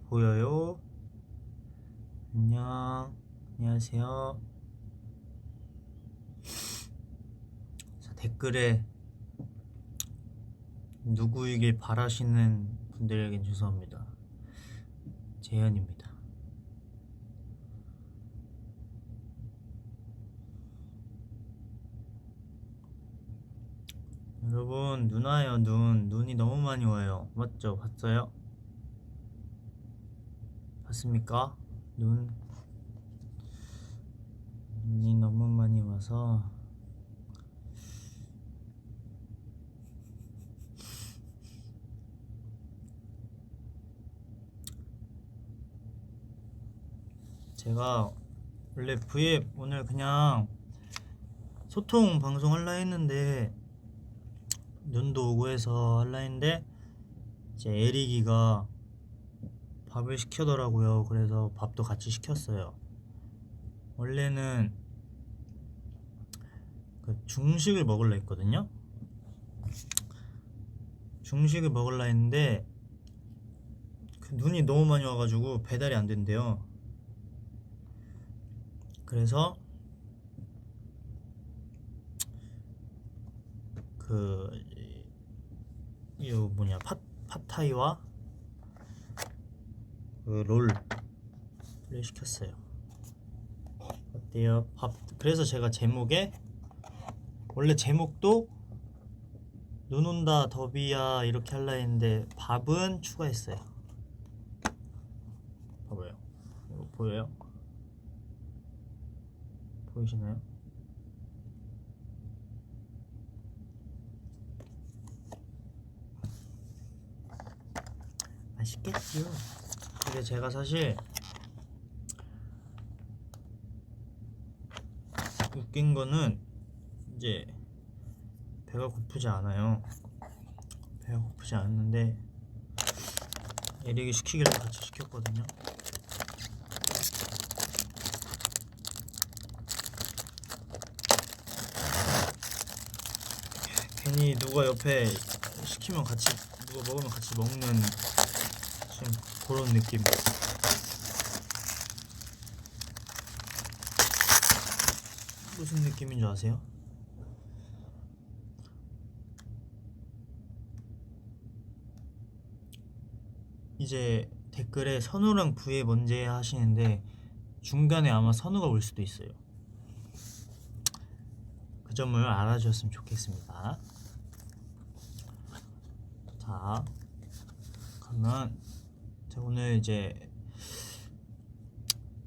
보여요? 안녕하세요. 자, 댓글에 누구이길 바라시는 분들에겐 죄송합니다. 재현입니다. 여러분, 눈 와요. 눈이 너무 많이 와요. 맞죠? 봤어요? 봤습니까? 눈이 너무 많이 와서 제가 원래 V앱 오늘 그냥 소통 방송 할라 했는데 눈도 오고 해서 할라 했는데 이제 에릭이가 밥을 시켜더라고요. 그래서 밥도 같이 시켰어요. 원래는 그 중식을 먹으려 했거든요. 중식을 먹으려 했는데 그 눈이 너무 많이 와가지고 배달이 안 된대요. 그래서 이거 뭐냐 팟타이와 그 롤을 시켰어요. 어때요? 그래서 제가 원래 제목도 눈 온다 더비야 이렇게 할라 했는데 밥은 추가했어요. 봐봐요. 이거 보여요? 보이시나요? 맛있겠지요. 근데 제가 사실 웃긴 거는 이제 배가 고프지 않아요. 배가 고프지 않는데 에릭이 시키길래 같이 시켰거든요. 괜히 누가 옆에 시키면 누가 먹으면 같이 먹는 지금 그런 느낌. 무슨 느낌인 줄 아세요? 이제 댓글에 선우랑 부에 뭔지 하시는데 중간에 아마 선우가 올 수도 있어요. 그 점을 알아주셨으면 좋겠습니다. 자, 그러면 제가 오늘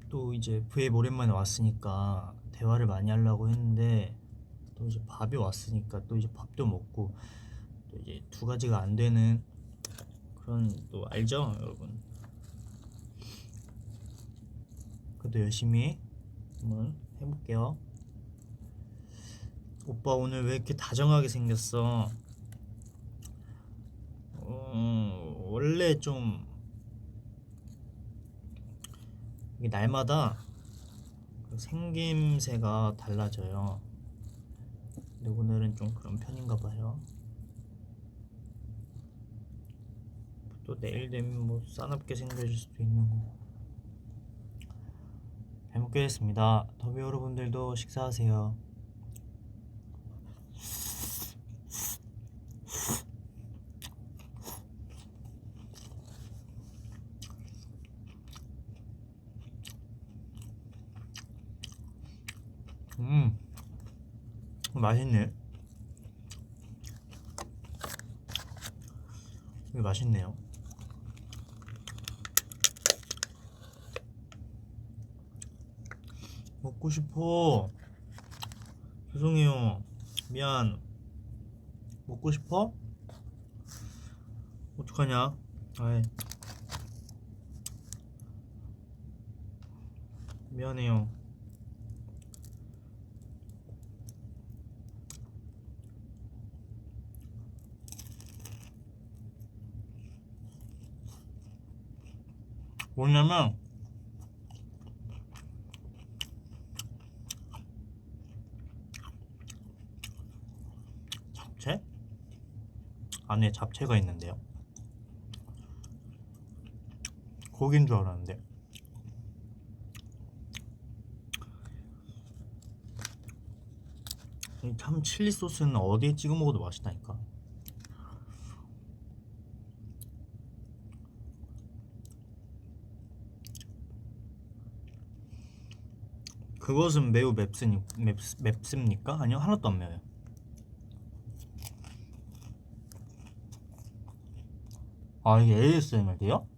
또 이제 V앱 오랜만에 왔으니까 대화를 많이 하려고 했는데 또 이제 밥이 왔으니까 또 이제 밥도 먹고 또 이제 두 가지가 안 되는 그런 또 알죠, 여러분? 그래도 열심히 한번 해볼게요. 오빠 오늘 왜 이렇게 다정하게 생겼어? 원래 좀 이게 날마다 생김새가 달라져요. 근데 오늘은 좀 그런 편인가 봐요. 또 내일 되면 뭐 싸납게 생겨질 수도 있는 거고. 잘 먹겠습니다. 더비 여러분들도 식사하세요. 맛있네. 이게 맛있네요. 먹고 싶어. 죄송해요. 미안. 먹고 싶어? 어떡하냐? 아이. 미안해요. 뭐냐면 잡채? 안에 잡채가 있는데요. 고기인 줄 알았는데. 참 칠리 소스는 어디에 찍어 먹어도 맛있다니까. 그것은 매우 맵습니까? 아니요, 하나도 안 매워요. 아, 이게 ASMR이에요?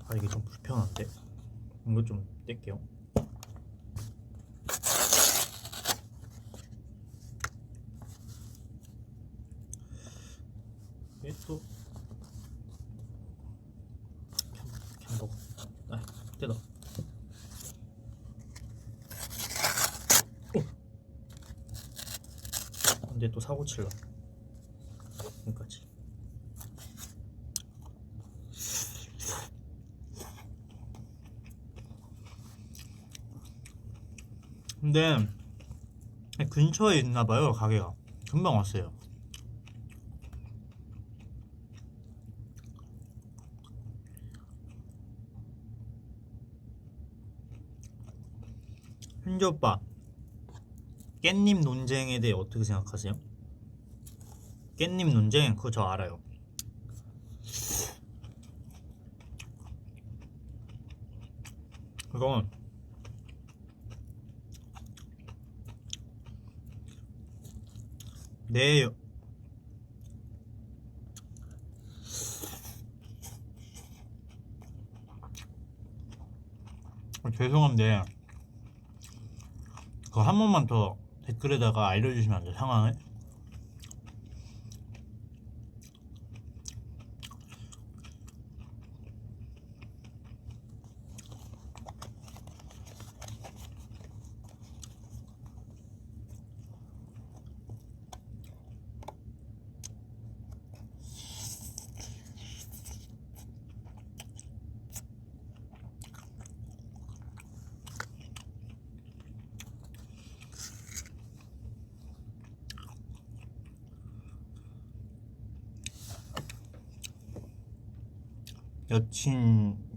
아, 이게 좀 불편한데? 이거 좀 뗄게요. 이게 또 캔버거. 아, 뜯어. 근데 또 사고 칠라. 여기까지. 근데 근처에 있나봐요, 가게가. 금방 왔어요. 현지 오빠, 깻잎 논쟁에 대해 어떻게 생각하세요? 깻잎 논쟁? 그거 저 알아요. 그건 내 죄송한데 그거 한 번만 더 댓글에다가 알려주시면 안 돼요? 상황을?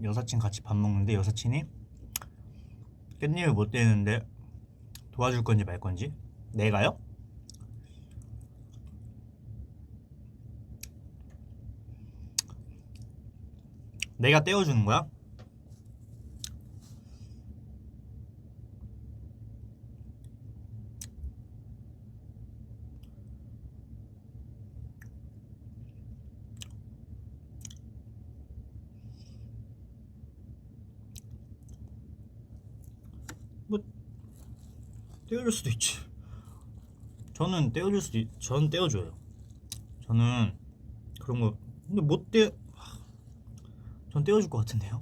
여사친 같이 밥 먹는데 여사친이 깻잎을 못 떼는데 도와줄 건지 말 건지? 내가요? 내가 떼어주는 거야? 뭐 떼어줄 수도 있지. 저는 전 떼어줘요. 저는 그런 거 근데 전 떼어줄 것 같은데요?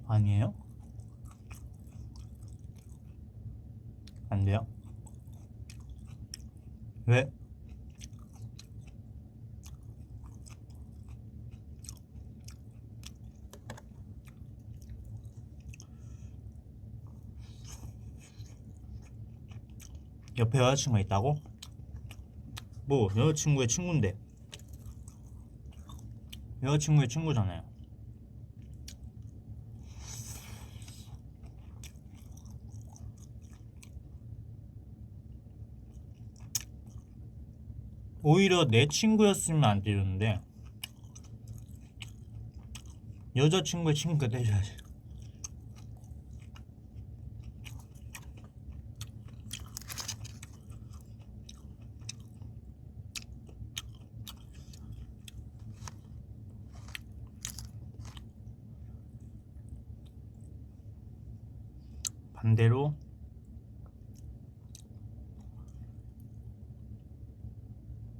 아니에요? 안 돼요? 왜? 옆에 여자친구가 있다고? 뭐 여자친구의 친구인데 여자친구의 친구잖아요. 오히려 내 친구였으면 안 떼줬는데 여자친구의 친구가 떼줘야지. 반대로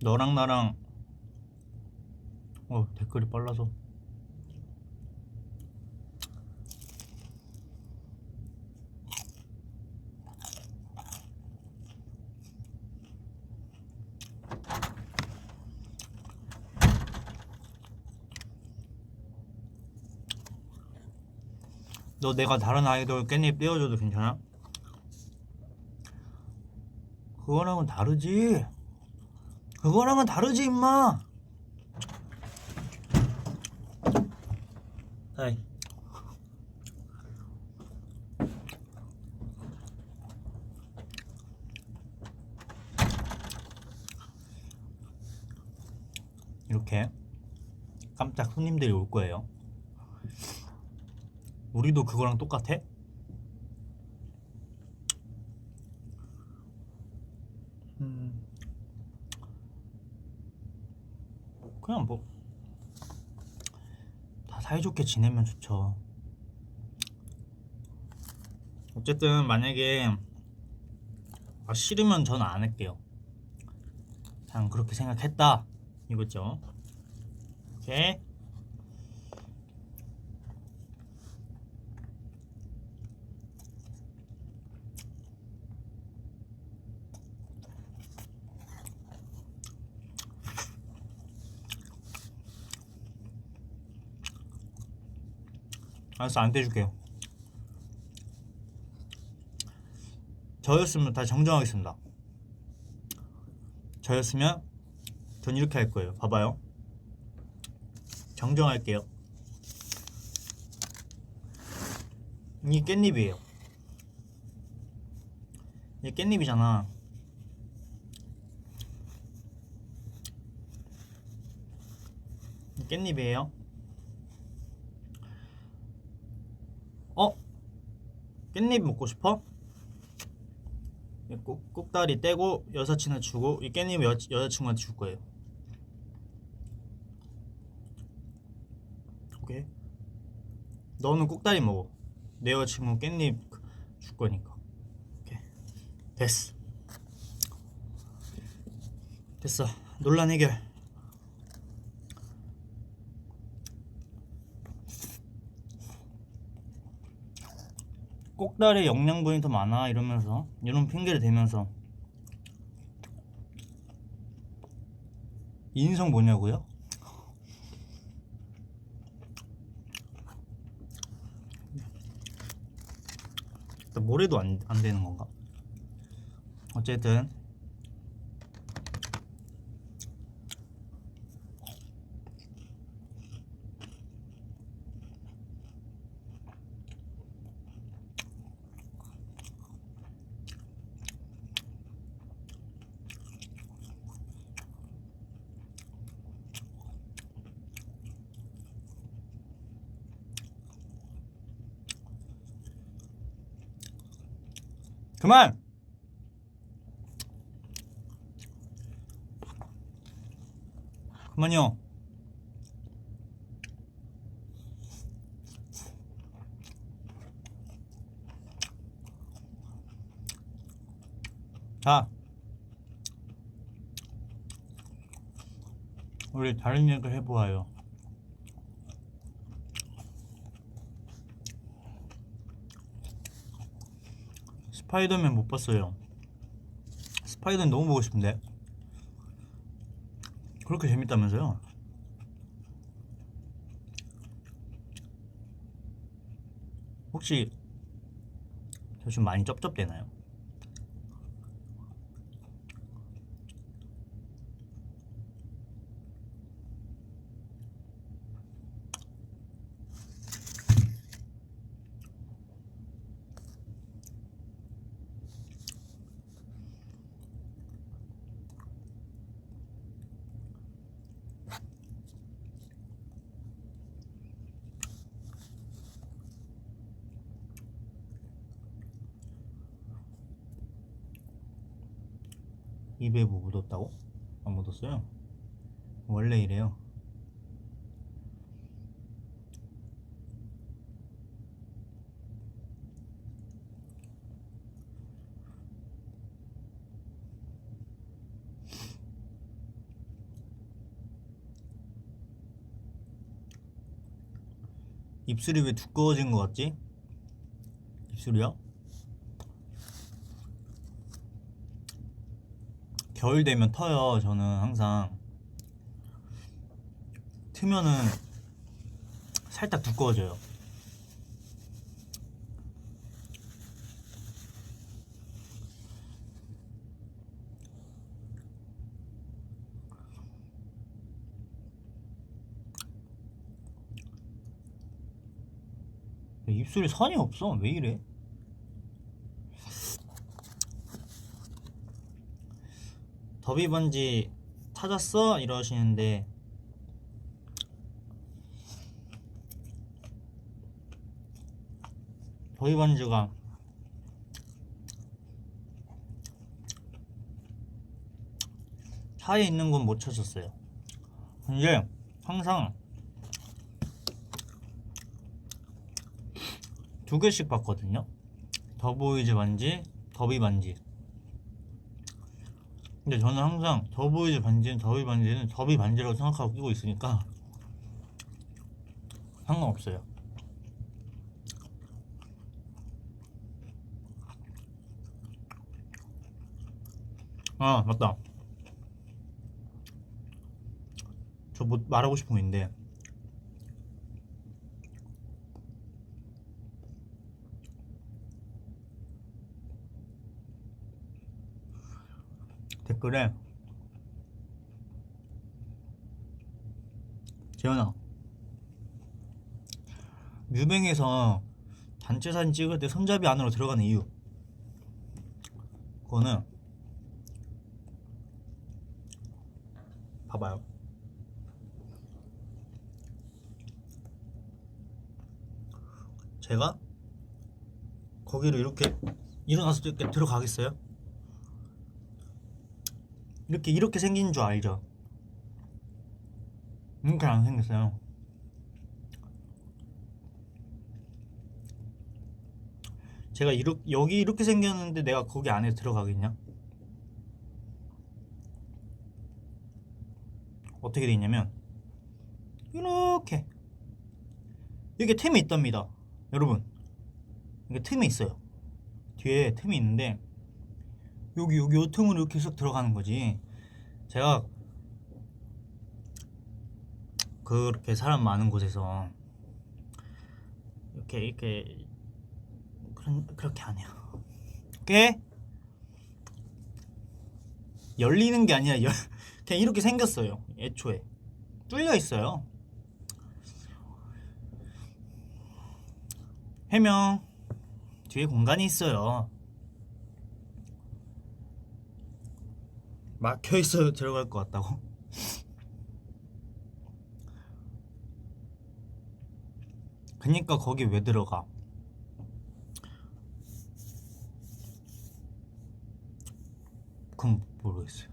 너랑 나랑 댓글이 빨라서 너 내가 다른 아이돌 깻잎 떼어줘도 괜찮아? 그거랑은 다르지. 그거랑은 다르지 임마. 하이. 이렇게 깜짝 손님들이 올 거예요. 우리도 그거랑 똑같아? 그냥 뭐 다 사이좋게 지내면 좋죠. 어쨌든 만약에 싫으면 저는 안 할게요. 그냥 그렇게 생각했다 이거죠. 오케이. 알았어, 안 떼줄게요. 저였으면 다 정정하겠습니다. 저였으면 전 이렇게 할 거예요. 봐봐요. 정정할게요. 이 깻잎이에요. 이 깻잎이잖아. 이 깻잎이에요. 깻잎 먹고 싶어? 꼭다리 떼고 여사친한테 주고 이 깻잎 여자친구한테 줄 거예요. 오케이? 너는 꼭다리 먹어. 내 여자친구 깻잎 줄 거니까. 오케이. 됐어. 논란 해결. 꼭다리 영양분이 더 많아 이러면서 이런 핑계를 대면서 인성 뭐냐고요? 뭐래도 안 되는 건가? 어쨌든 그만! 그만요. 자, 우리 다른 얘기 해보아요. 스파이더맨 못 봤어요. 스파이더맨 너무 보고 싶은데. 그렇게 재밌다면서요? 혹시 저 지금 많이 쩝쩝대나요? 입에 뭐 묻었다고? 안 묻었어요? 원래 이래요. 입술이 왜 두꺼워진 것 같지? 입술이요? 겨울 되면 터요. 저는 항상 트면은 살짝 두꺼워져요. 입술에 선이 없어. 왜 이래? 더비 반지 찾았어? 이러시는데 더비 반지가 차에 있는 건 못 찾았어요. 근데 항상 2개씩 봤거든요. 더보이즈 반지, 더비 반지. 근데 저는 항상 더보이즈 반지는 더비 반지는 더비 반지라고 생각하고 끼고 있으니까 상관없어요. 아 맞다. 저 뭐 말하고 싶은 거 있는데 댓글에 재현아 뮤뱅에서 단체 사진 찍을 때 손잡이 안으로 들어가는 이유, 그거는 봐봐요. 제가 거기로 이렇게 일어나서 이렇게 들어가겠어요? 이렇게 생긴 줄 알죠? 이렇게 안 생겼어요. 제가 여기 이렇게 생겼는데 내가 거기 안에 들어가겠냐? 어떻게 돼 있냐면 이렇게 이게 틈이 있답니다. 여러분, 이게 틈이 있어요. 뒤에 틈이 있는데 여기 요 틈으로 이렇게 쓱 들어가는 거지. 제가 그렇게 사람 많은 곳에서 이렇게 그렇게 안 해요. 꽤 열리는 게 아니라 그냥 이렇게 생겼어요. 애초에 뚫려 있어요. 해명 뒤에 공간이 있어요. 막혀 있어요. 들어갈 것 같다고? 그니까 거기 왜 들어가? 그럼 모르겠어요.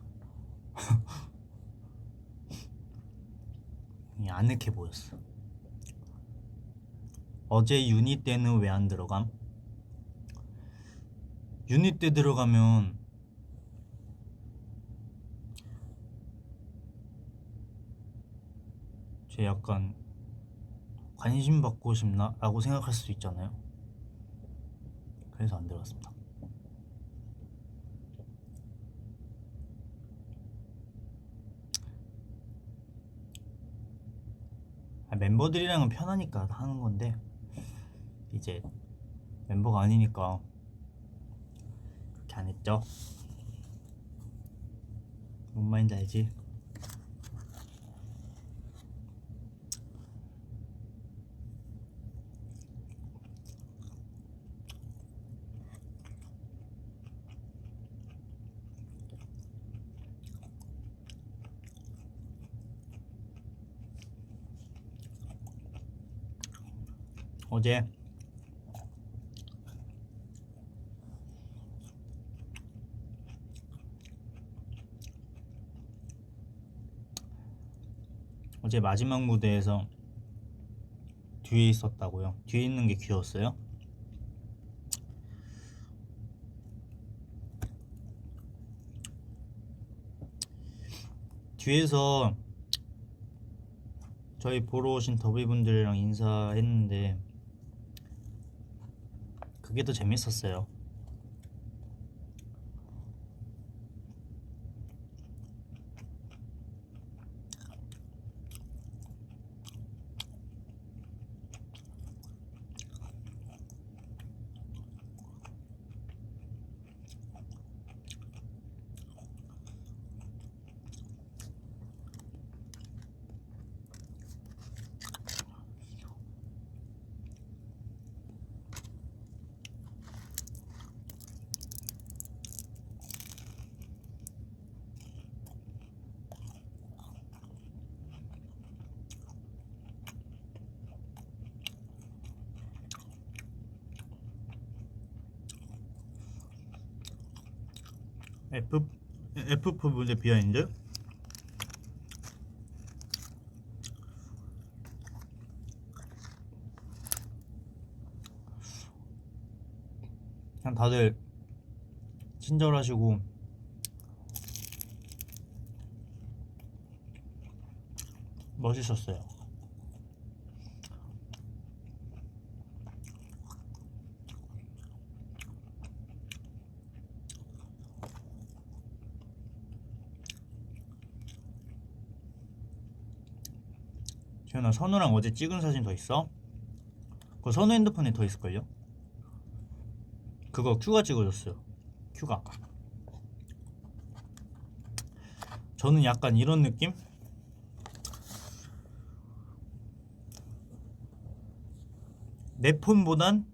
아늑해 보였어. 어제 유니 때는 왜 안 들어감? 유니 때 들어가면 제 약간 관심 받고 싶나? 라고 생각할 수도 있잖아요. 그래서 안 들어갔습니다. 멤버들이랑은 편하니까 하는 건데 이제 멤버가 아니니까 그렇게 안 했죠. 뭔 말인지 알지? 어제 마지막 무대에서 뒤에 있었다고요? 뒤에 있는 게 귀여웠어요? 뒤에서 저희 보러 오신 더비분들이랑 인사했는데 그게 더 재밌었어요. F4 문제 비하인드? 그냥 다들 친절하시고 멋있었어요. 지현아, 선우랑 어제 찍은 사진 더 있어? 그거 선우 핸드폰에 더 있을걸요? 그거 큐가 찍어줬어요. 큐가. 저는 약간 이런 느낌? 내 폰보단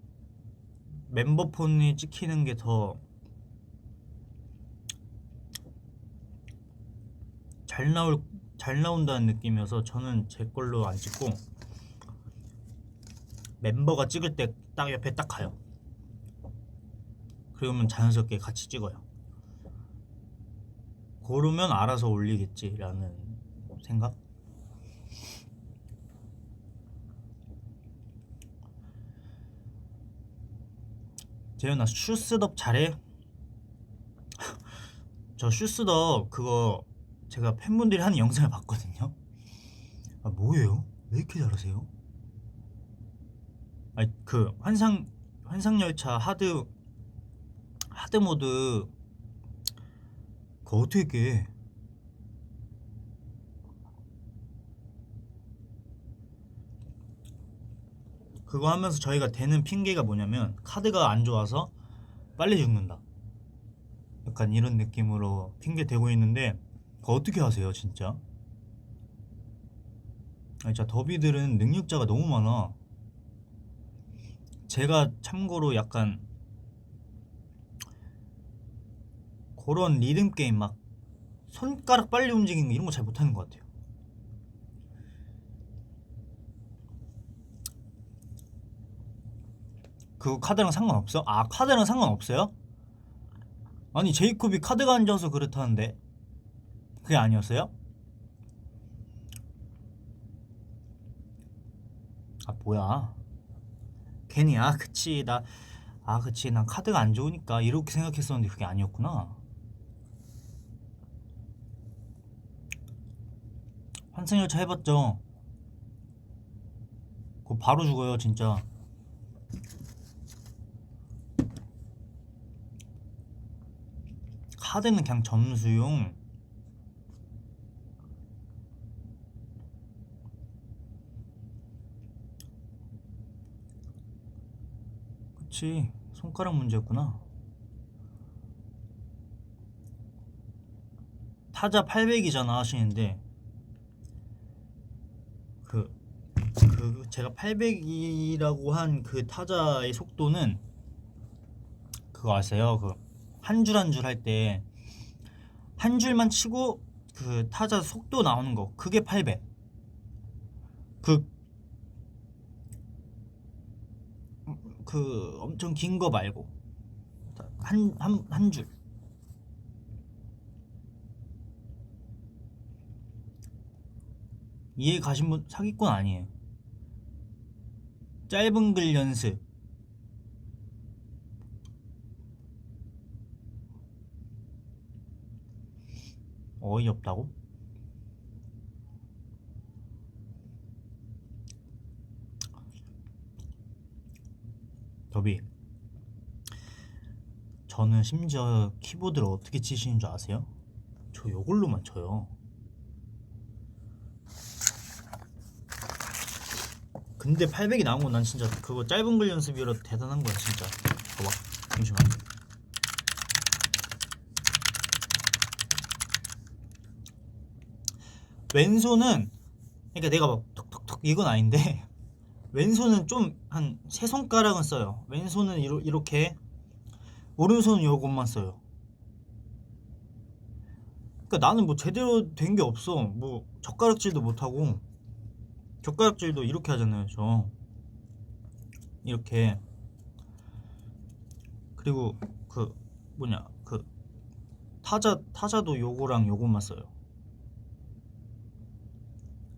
멤버 폰이 찍히는 게 더 잘 나온다는 느낌이어서 저는 제 걸로 안 찍고 멤버가 찍을 때 딱 옆에 딱 가요. 그러면 자연스럽게 같이 찍어요. 고르면 알아서 올리겠지라는 생각? 재현아, 슈스덥 잘해? 저 슈스덥 그거 제가 팬분들이 하는 영상을 봤거든요. 아, 뭐예요? 왜 이렇게 잘하세요? 아니, 그 환상열차 하드 모드 그거 어떻게 깨? 그거 하면서 저희가 대는 핑계가 뭐냐면 카드가 안 좋아서 빨리 죽는다, 약간 이런 느낌으로 핑계 대고 있는데 그거 어떻게 하세요 진짜? 아니, 진짜 더비들은 능력자가 너무 많아. 제가 참고로 약간 그런 리듬 게임 막 손가락 빨리 움직이는 거 이런 거 잘 못하는 것 같아요. 그거 카드랑 상관없어? 아, 카드랑 상관없어요? 아니, 제이콥이 카드가 안 좋아서 그렇다는데 그게 아니었어요? 아, 뭐야. 괜히 그치 그치 난 카드가 안 좋으니까 이렇게 생각했었는데 그게 아니었구나. 환승열차 해봤죠? 그거 바로 죽어요 진짜. 카드는 그냥 점수용. 그치, 손가락 문제였구나. 타자 800이잖아 하시는데 제가 800이라고 한 그 타자의 속도는 그거 아세요? 그 한 줄 한 줄 할 때 한 줄만 치고 그 타자 속도 나오는 거 그게 800. 그, 그 엄청 긴 거 말고 한 줄. 이해 가신 분 사기꾼 아니에요. 짧은 글 연습. 어이없다고? 더비, 저는 심지어 키보드를 어떻게 치시는 줄 아세요? 저 요걸로만 쳐요. 근데 800이 나온 건 난 진짜 그거 짧은 글 연습이라 대단한 거야 진짜. 봐봐, 잠시만. 왼손은, 그러니까 내가 막 톡톡톡 이건 아닌데 왼손은 좀 한 세 손가락은 써요. 왼손은 이렇게, 오른손은 요것만 써요. 그러니까 나는 뭐 제대로 된 게 없어. 뭐 젓가락질도 못하고, 젓가락질도 이렇게 하잖아요 저, 이렇게. 그리고 그 뭐냐, 그 타자도 요거랑 요것만 써요.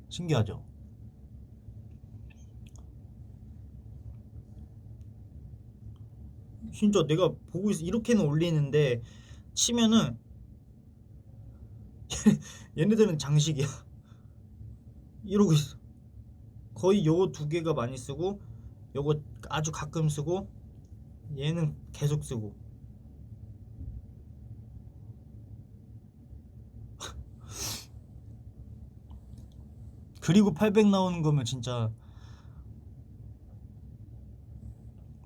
신기하죠? 진짜 내가 보고 있어. 이렇게는 올리는데 치면은 얘네들은 장식이야. 이러고 있어. 거의 요거 두 개가 많이 쓰고, 요거 아주 가끔 쓰고, 얘는 계속 쓰고. 그리고 800 나오는 거면 진짜.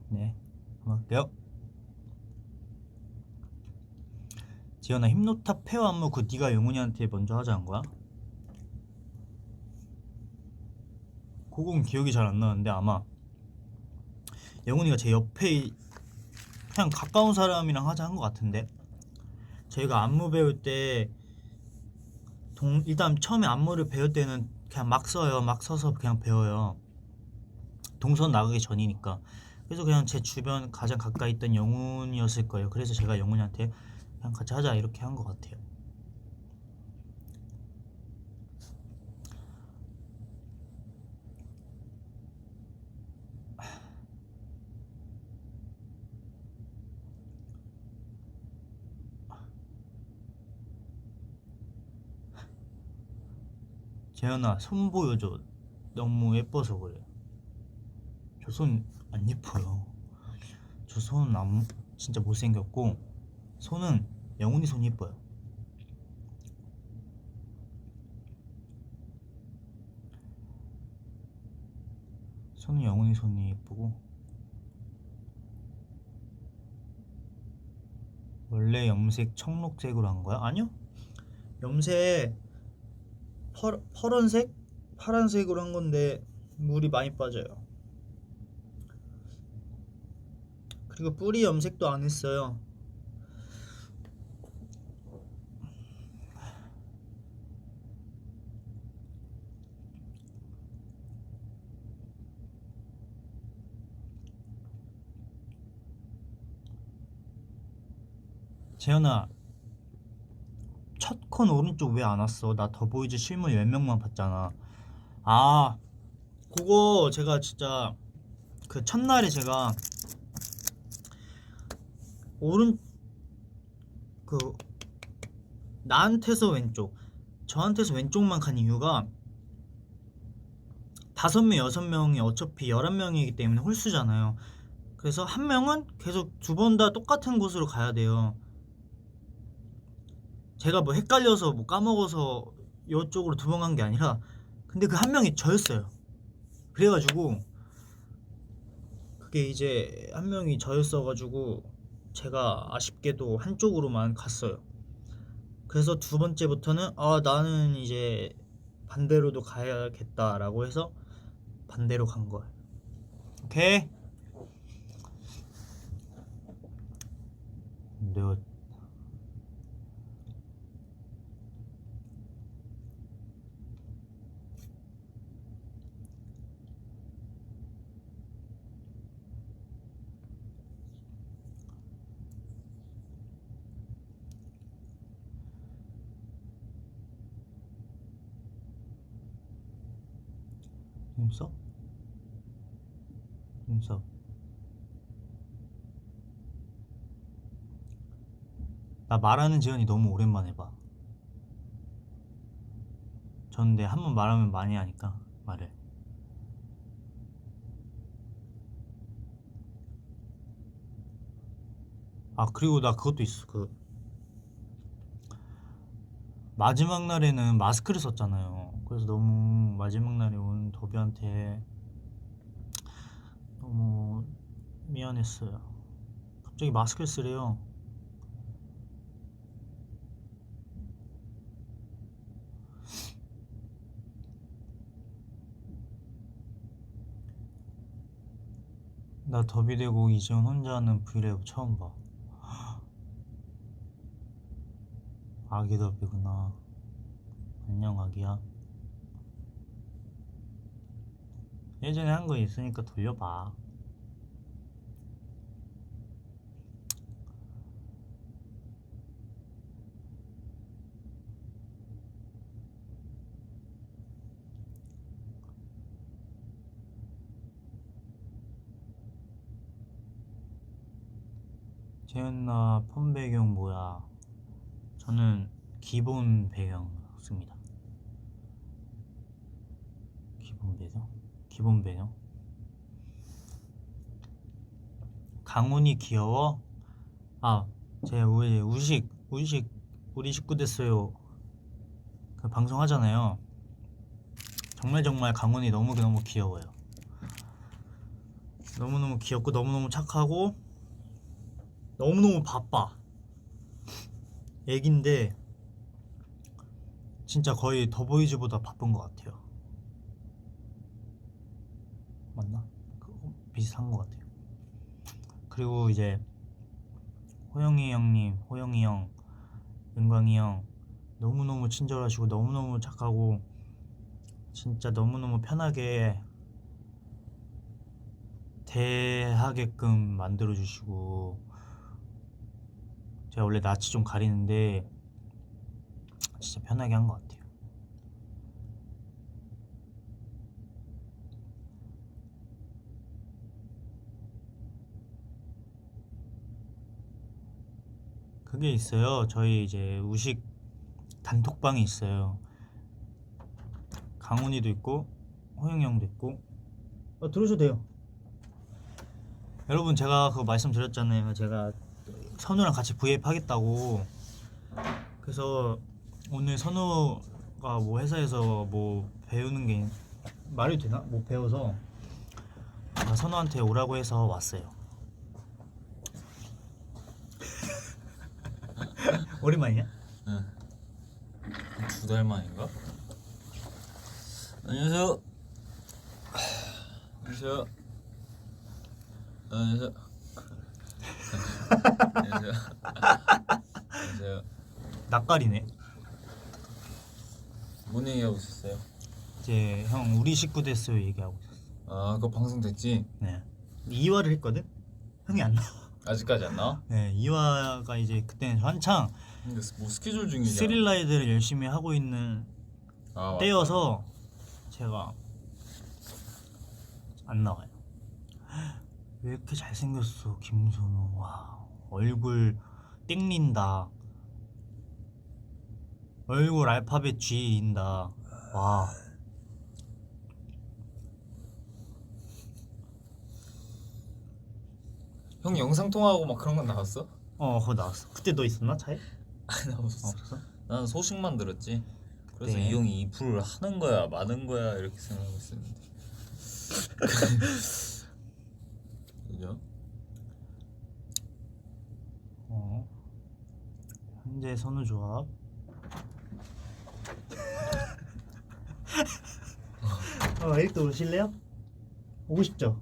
네, 한번 할게요. 지연아, 힘노탑 페어 안무 그 네가 영훈이한테 먼저 하자는 거야? 그건 기억이 잘 안 나는데 아마 영훈이가 제 옆에 그냥 가까운 사람이랑 하자 한 것 같은데. 저희가 안무 배울 때 일단 처음에 안무를 배울 때는 그냥 막 써요. 막 서서 그냥 배워요. 동선 나가기 전이니까. 그래서 그냥 제 주변 가장 가까이 있던 영훈이었을 거예요. 그래서 제가 영훈이한테 그냥 같이 하자 이렇게 한 것 같아요. 재현아, 손 보여줘. 너무 예뻐서 그래. 저 손 안 예뻐요. 저 손은 진짜 못생겼고, 손은 영훈이 손이 예뻐요. 손은 영훈이 손이 예쁘고. 원래 염색 청록색으로 한 거야? 아니요, 염색 파란색? 파란색으로 한 건데 물이 많이 빠져요. 그리고 뿌리 염색도 안 했어요. 재현아, 첫 콘 오른쪽 왜 안 왔어? 나 더보이즈 실물 10명만 봤잖아. 아, 그거 제가 진짜 그 첫날에 제가 오른 그 나한테서 왼쪽, 저한테서 왼쪽만 간 이유가 5명, 6명이 어차피 11명이기 때문에 홀수잖아요. 그래서 한 명은 계속 두 번 다 똑같은 곳으로 가야 돼요. 제가 뭐 헷갈려서 뭐 까먹어서 이쪽으로 두 번 간 게 아니라, 근데 그 한 명이 저였어요. 그래가지고 그게 이제 한 명이 저였어가지고 제가 아쉽게도 한쪽으로만 갔어요. 그래서 두 번째부터는 나는 이제 반대로도 가야겠다라고 해서 반대로 간 거예요. 오케이. 내가 눈썹? 눈썹. 나 말하는 지연이 너무 오랜만에 봐. 전 근데 한 번 말하면 많이 하니까 말을. 아 그리고 나 그것도 있어. 그 마지막 날에는 마스크를 썼잖아요. 그래서 너무 마지막 날에 온 더비한테 너무 미안했어요. 갑자기 마스크를 쓰래요. 나 더비 되고 이재훈 혼자 하는 브이라이브 처음 봐. 아기 더비구나. 안녕 아기야. 예전에 한 거 있으니까 돌려봐. 재현아 폰 배경 뭐야? 저는 기본 배경 씁니다. 기본 배경. 강훈이 귀여워? 아, 제 우리 식구 됐어요. 그 방송 하잖아요. 정말 강훈이 너무 귀여워요. 너무너무 귀엽고 너무너무 착하고 너무너무 바빠. 애긴데 진짜 거의 더보이즈보다 바쁜 것 같아요. 맞나? 비슷한 것 같아요. 그리고 이제 호영이 형, 은광이 형 너무너무 친절하시고 너무너무 착하고 진짜 너무너무 편하게 대하게끔 만들어주시고, 제가 원래 낯이 좀 가리는데 진짜 편하게 한 것 같아요. 그게 있어요. 저희 이제 우식 단톡방이 있어요. 강훈이도 있고 호영이 형도 있고. 들어오셔도 돼요. 여러분 제가 그거 말씀드렸잖아요. 제가 선우랑 같이 V앱 하겠다고. 그래서 오늘 선우가 뭐 회사에서 뭐 배우는 게 말이 되나? 뭐 배워서 선우한테 오라고 해서 왔어요. 오랜만이냐? 응. 2달 만인가? 안녕하세요. 안녕하세요. 안녕하세요. 안녕하세요. 안녕하세요. 낯가리네. 뭔 얘기하고 있었어요? 이제 형 우리 식구 됐어요 얘기하고 있었어. 아, 그거 방송 됐지? 네. 2화를 했거든? 형이 안 나와. 아직까지 안 나와? 네, 2화가 이제 그때는 한창 근데 뭐 스케줄 중이잖아. 스릴라이드를 열심히 하고 있는 때여서 제가 안 나와요. 왜 이렇게 잘생겼어 김선우. 와, 얼굴 땡린다. 얼굴 알파벳 G인다. 와. 형 영상 통화하고 막 그런 건 나왔어? 그거 나왔어. 그때 너 있었나 차에? 안 나왔어. 없었어? 나는 소식만 들었지. 그래서 네. 이 형이 이 프로를 하는 거야 마는 거야 이렇게 생각하고 있었는데. 그죠? 현재 선우 조합. 에릭도 오실래요? 오고 싶죠?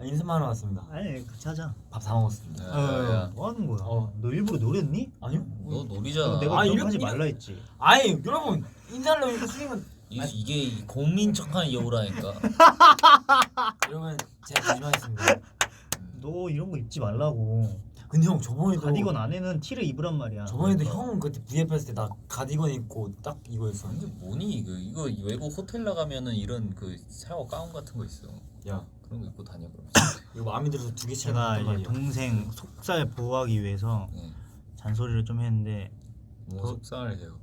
인사만 하러 왔습니다. 아니 같이 하자. 밥 사 먹었습니다. 야. 뭐 하는 거야? 어. 너 일부러 노렸니? 아니요? 너 놀이잖아. 내가 아, 그런 거 이렇게- 하지 말라 했지. 아니 여러분 인사하려고 이렇게 숙이면 이게 고민 척하는 여우라니까. 이러면 제가 조심하겠습니다. 너 이런 거 입지 말라고. 근데 형 저번에도 가디건 안에는 티를 입으란 말이야. 저번에도 그러니까. 형 그때 V앱 했을 때 나 가디건 입고 딱 이거 근데 했었는데. 뭐니 이거 외국 호텔 나가면은 이런 그 샤워 가운 같은 거 있어. 야 그런 거 입고 다녀 그러면. 이거 마음에 들어서 2개씩 제가 이제 동생 속살 보호하기 위해서 네. 잔소리를 좀 했는데, 뭐 속상을 해요.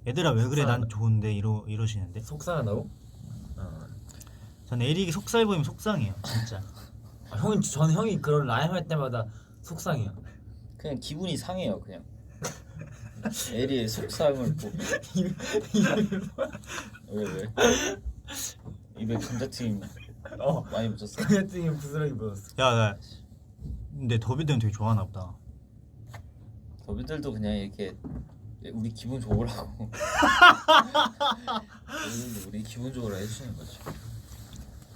얘들아 왜 그래 난 속상하다. 좋은데 이러시는데, 속상하다고? 전 에릭이 속살 보이면 속상해요 진짜. 전 형이 그런 라임 할 때마다 속상해요. 그냥 기분이 상해요 그냥. 에리의 속상을 보고. 왜? 입에 감자튀김 많이 묻혔어. 감자튀김 부스러기 묻었어. 야, 근데 더비들은 되게 좋아하나 보다. 더비들도 그냥 이렇게 우리 기분 좋으라고. 더비들도 우리 기분 좋으라 해주시는 거죠.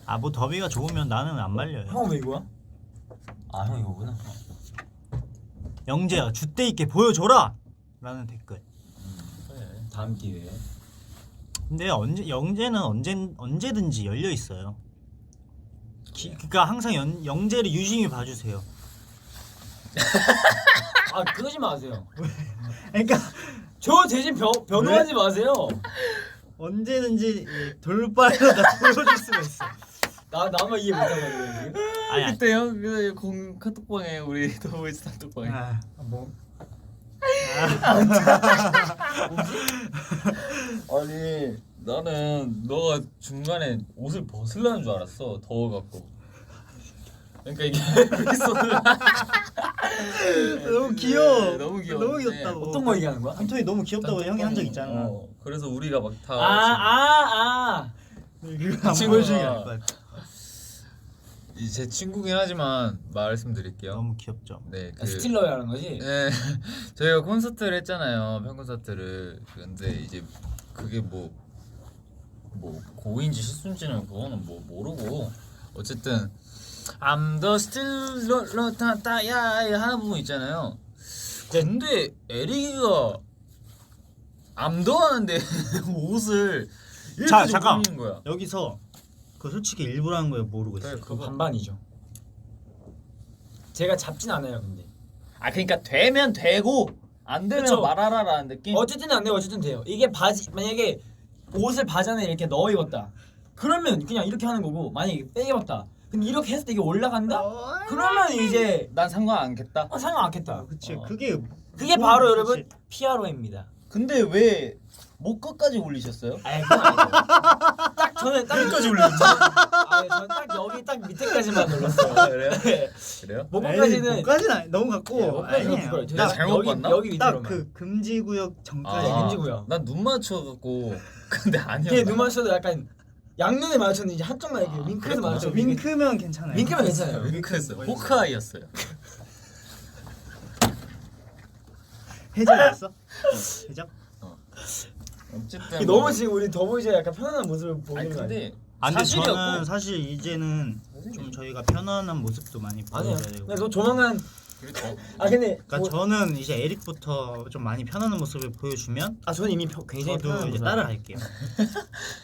아, 뭐 더비가 좋으면 나는 안 말려요. 형은 왜 이거야? 아, 형 이거구나. 영재야, 줏대 있게 보여줘라! 라는 댓글. 그래. 다음 기회에. 근데 영재는 언제든지 열려 있어요. 그러니까 항상 영재를 유심히 봐주세요. 아, 그러지 마세요. 그러니까 저 대신 변호하지 마세요. 언제든지 돌발로 다 보여줄 수가 있어. 나만 이해 못하거든요 지금. 아니, 그때요 그 카톡방에 우리 더보이즈 단톡방에. 뭐? 아니 나는 너가 중간에 옷을 벗으려는 줄 알았어 더워갖고. 그러니까 이게 에피소드. 너무 귀여워. 네, 너무 귀여워. 너무 귀엽다고. 어떤 거 얘기하는 거야? 한통이 너무 귀엽다고 형이 한 적 있잖아. 그래서 우리가 막다 이거 안 친구가- 보여주는 게 나을 것 같아. 제 친구긴 하지만 말씀드릴게요. 너무 귀엽죠. 네, 스틸러라는 거지? 네, 저희가 콘서트를 했잖아요. 팬 콘서트를. 근데 이제 그게 뭐 고인지 실수인지는 그거는 뭐 모르고 어쨌든 I'm the still 타타야 하는 부분 있잖아요. 근데 에릭이가 암더 하는데 옷을 이렇게 자, 좀 잠깐. 꾸미는 거야. 여기서 그거 솔직히 일부러 하는 거예요, 모르고 있어요. 그래, 그거 그거 반반이죠. 제가 잡진 않아요 근데. 아 그러니까 되면 되고 안 되면 그쵸. 말하라라는 느낌. 어쨌든 안 돼요. 어쨌든 돼요. 이게 바지 만약에 옷을 바지 안에 이렇게 넣어 입었다. 그러면 그냥 이렇게 하는 거고 만약에 빼 입었다. 근데 이렇게 했을 때 이게 올라간다? 그러면 이제 난 상관 않겠다. 상관 않겠다. 그치, 어. 그게 바로 그치. 여러분 피아로입니다. 근데 왜 목 끝까지 올리셨어요? 아니 그건 아니에요. 딱 저는 딱 여기까지 올렸죠? 아니 저는 딱 여기 딱 밑에까지만 눌렀어요. 그래요? 네. 그래요? 목까지는 목까지는 너무 갖고. 목까지는 아니에요. 그걸 내가 잘못 봤나? 여기 딱 밑으로만. 그 금지 구역 전까지. 네, 금지구요. 난 눈 맞춰갖고 근데 아니야. 이게 눈 맞춰도 약간 양눈에 맞췄는데 이제 한쪽만 이렇게 윙크해서 그렇구나. 맞춰. 윙크면 괜찮아요. 윙크면 괜찮아요. 윙크했어요. 호크아이였어요. 해적이었어? 해적? 어쨌든 너무 뭐- 지금 우리 더보이즈의 약간 편안한 모습을 보는 아니 거 아니에요? 근데 아, 근데 사실이었고. 저는 사실 이제는 좀 저희가 편안한 모습도 많이 아니야. 보여줘야 되고. 근데 너 조만간 그리고 근데 그러니까 뭐- 저는 이제 에릭부터 좀 많이 편안한 모습을 보여주면 저는 이미 굉장히 저도 편안한 이제 모습. 따라갈게요.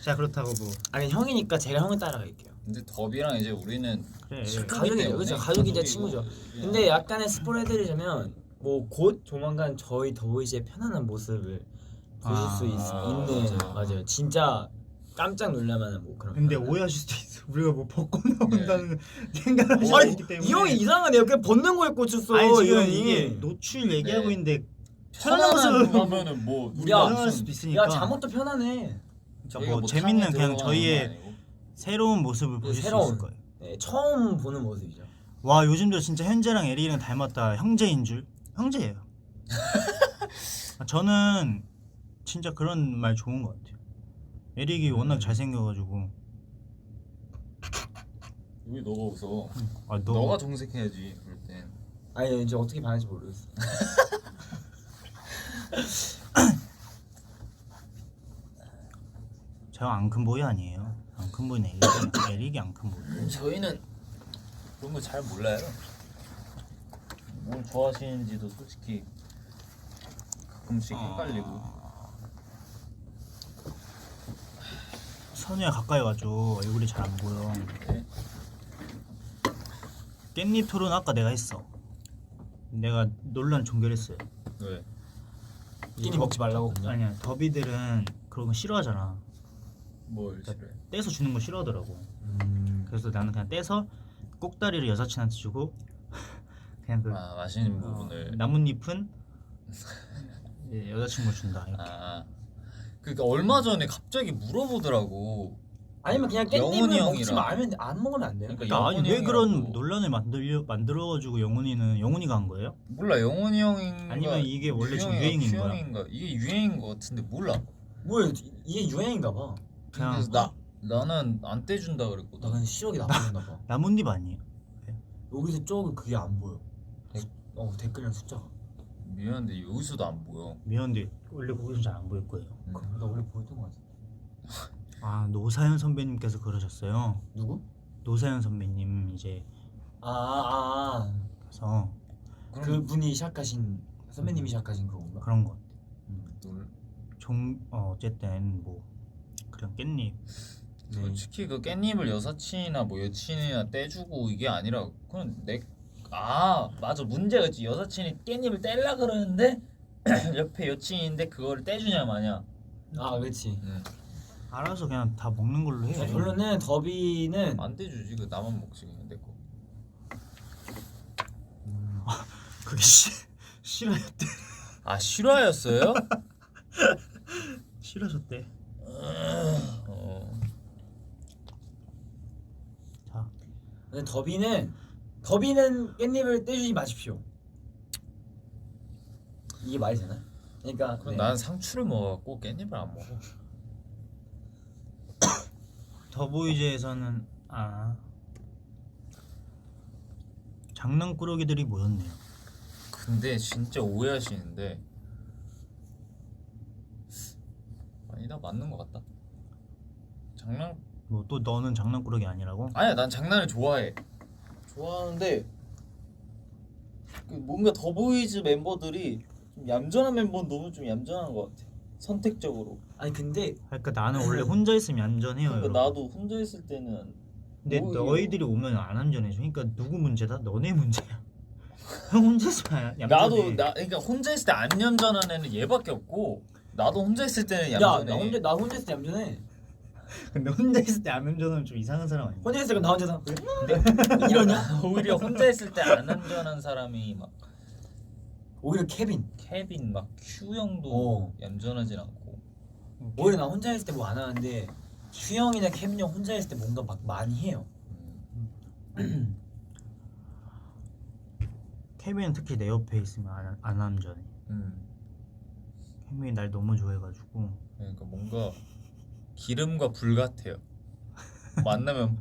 자, 그렇다고 뭐 아니 형이니까 제가 형을 따라갈게요. 근데 더비랑 이제 우리는 그래. 가족이에요. 때문에 그렇죠. 가족이자 가족이고. 친구죠. 그냥 근데 약간의 스포를 해드리자면 뭐 곧 조만간 저희 더보이즈의 편안한 모습을 보실 아, 수 있는 맞아요. 진짜 깜짝 놀랄만한 뭐 그런. 근데 오해하실 수도 있어. 우리가 뭐 벗고 나온다는 생각을 하실 수 아니 있기 때문에. 이 형이 이상하네요. 그냥 벗는 거에 꽂혔어. 아니, 이 지금 형이. 이게 노출 얘기하고 네. 있는데 편안한 편안한 모습을 하면은 뭐 야, 편안할 수도 있으니까. 야 잠옷도 편하네. 그러니까 뭐 재밌는 그냥 저희의 새로운 모습을 보실 수 새로운. 있을 거예요. 네, 처음 보는 모습이죠. 와, 요즘도 진짜 현재랑 에릭이랑 닮았다. 형제인 줄. 형제예요. 저는 진짜 그런 말 좋은 것 같아요. 에릭이 워낙 잘생겨가지고. 왜 너가 웃어? 아, 너가 정색해야지 그럴 땐. 아니 이제 어떻게 반할지 모르겠어. 제가 앙큼보이 아니에요. 앙큼보이는 에릭이 앙큼보이. 저희는 그런 거 잘 몰라요. 뭘 좋아하시는지도 솔직히 가끔씩 헷갈리고. 선우야, 가까이 와줘. 얼굴이 잘 안 보여. 네. 깻잎 토론 아까 내가 했어. 내가 논란 종결했어요. 왜? 끼니 먹지 말라고 그냥. 아니야, 더비들은 그런 거 싫어하잖아. 뭘 싫어해? 떼서 주는 거 싫어하더라고. 그래서 나는 그냥 떼서 꼭다리를 여사친한테 주고 그냥 그 아 맛있는 부분을. 나뭇잎은 여자친구 준다. 이렇게. 아 그러니까 얼마 전에 갑자기 물어보더라고. 아니면 그냥 영훈이 깻잎을 먹지 형이랑. 말면 안 먹으면 안 돼요? 그러니까 아니 왜 영훈이 그런 형이랑도- 논란을 만들어가지고 영훈이가 한 거예요? 몰라 영훈이 형인가 아니면 이게 원래 지금 유형인가 유행인 거야? 퓨형인가 이게 유행인 거 같은데 몰라. 뭐야 이게 유행인가 봐. 그냥 그래서 나는 안 떼준다 그랬거든. 나 그냥 시력이 나빠졌나 봐. 나뭇잎 아니에요? 여기서 조금 그게 안 보여. 댓- 댓글이랑 숫자가. 미안한데 여기서도 안 보여. 미안한데 원래 거기서 잘 안 보일 거예요. 나 원래 보였던 거 같아. 아 노사연 선배님께서 그러셨어요. 누구? 노사연 선배님 이제 그래서 그럼 그분이 시작하신 선배님이 시작하신 그건가? 그런 것 같아요. 놀- 어쨌든 뭐 그냥 깻잎 네. 솔직히 그 깻잎을 여사친이나 뭐 여친이나 떼주고 이게 아니라 그냥 맞아 문제가 있지. 여사친이 깻잎을 떼려 그러는데 옆에 여친인데 그거를 떼주냐 마냐. 아 그렇지. 알아서 그냥 다 먹는 걸로 해. 결론은 더비는 안 떼주지. 그 나만 먹지 그냥 내 거. 그게 싫어였대. 아 실화였어요? 싫어졌대. 어. 자 근데 더비는 깻잎을 떼주지 마십시오. 이게 말이 되나? 그러니까 그럼 네. 나는 상추를 먹어갖고 깻잎을 안 먹어. 더보이즈에서는 장난꾸러기들이 모였네요. 근데 진짜 오해하시는데 아니다 맞는 것 같다. 뭐 또 너는 장난꾸러기 아니라고? 아니야 난 장난을 좋아하는데 그 뭔가 더보이즈 멤버들이 좀 얌전한 멤버는 너무 좀 얌전한 것 같아. 선택적으로. 아니 근데 그러니까 나는 원래 혼자 있으면 얌전해요. 그러니까 여러분. 나도 혼자 있을 때는 근데 오히려- 너희들이 오면 안 얌전해져. 그러니까 누구 문제다? 너네 문제야. 형 혼자 있으면 얌전해. 그러니까 혼자 있을 때 안 얌전한 애는 얘밖에 없고 나도 혼자 있을 때는 야 얌전해. 나 혼자 있을 때 얌전해. 근데 혼자 있을 때 안 얌전하면 좀 이상한 사람 아니야? 혼자 있을 때 나 혼자서 이러냐? 오히려 혼자 있을 때 안 얌전한 사람이 막 오히려 케빈. 케빈 막 큐 형도 어. 얌전하진 않고. 오히려 나 혼자 있을 때 뭐 안 하는데 슈형이나 케빈 형 혼자 있을 때 뭔가 막 많이 해요. 케빈은 특히 내 옆에 있으면 안 얌전해. 케빈이 날 너무 좋아해가지고 그러니까 뭔가 기름과 불 같아요. 만나면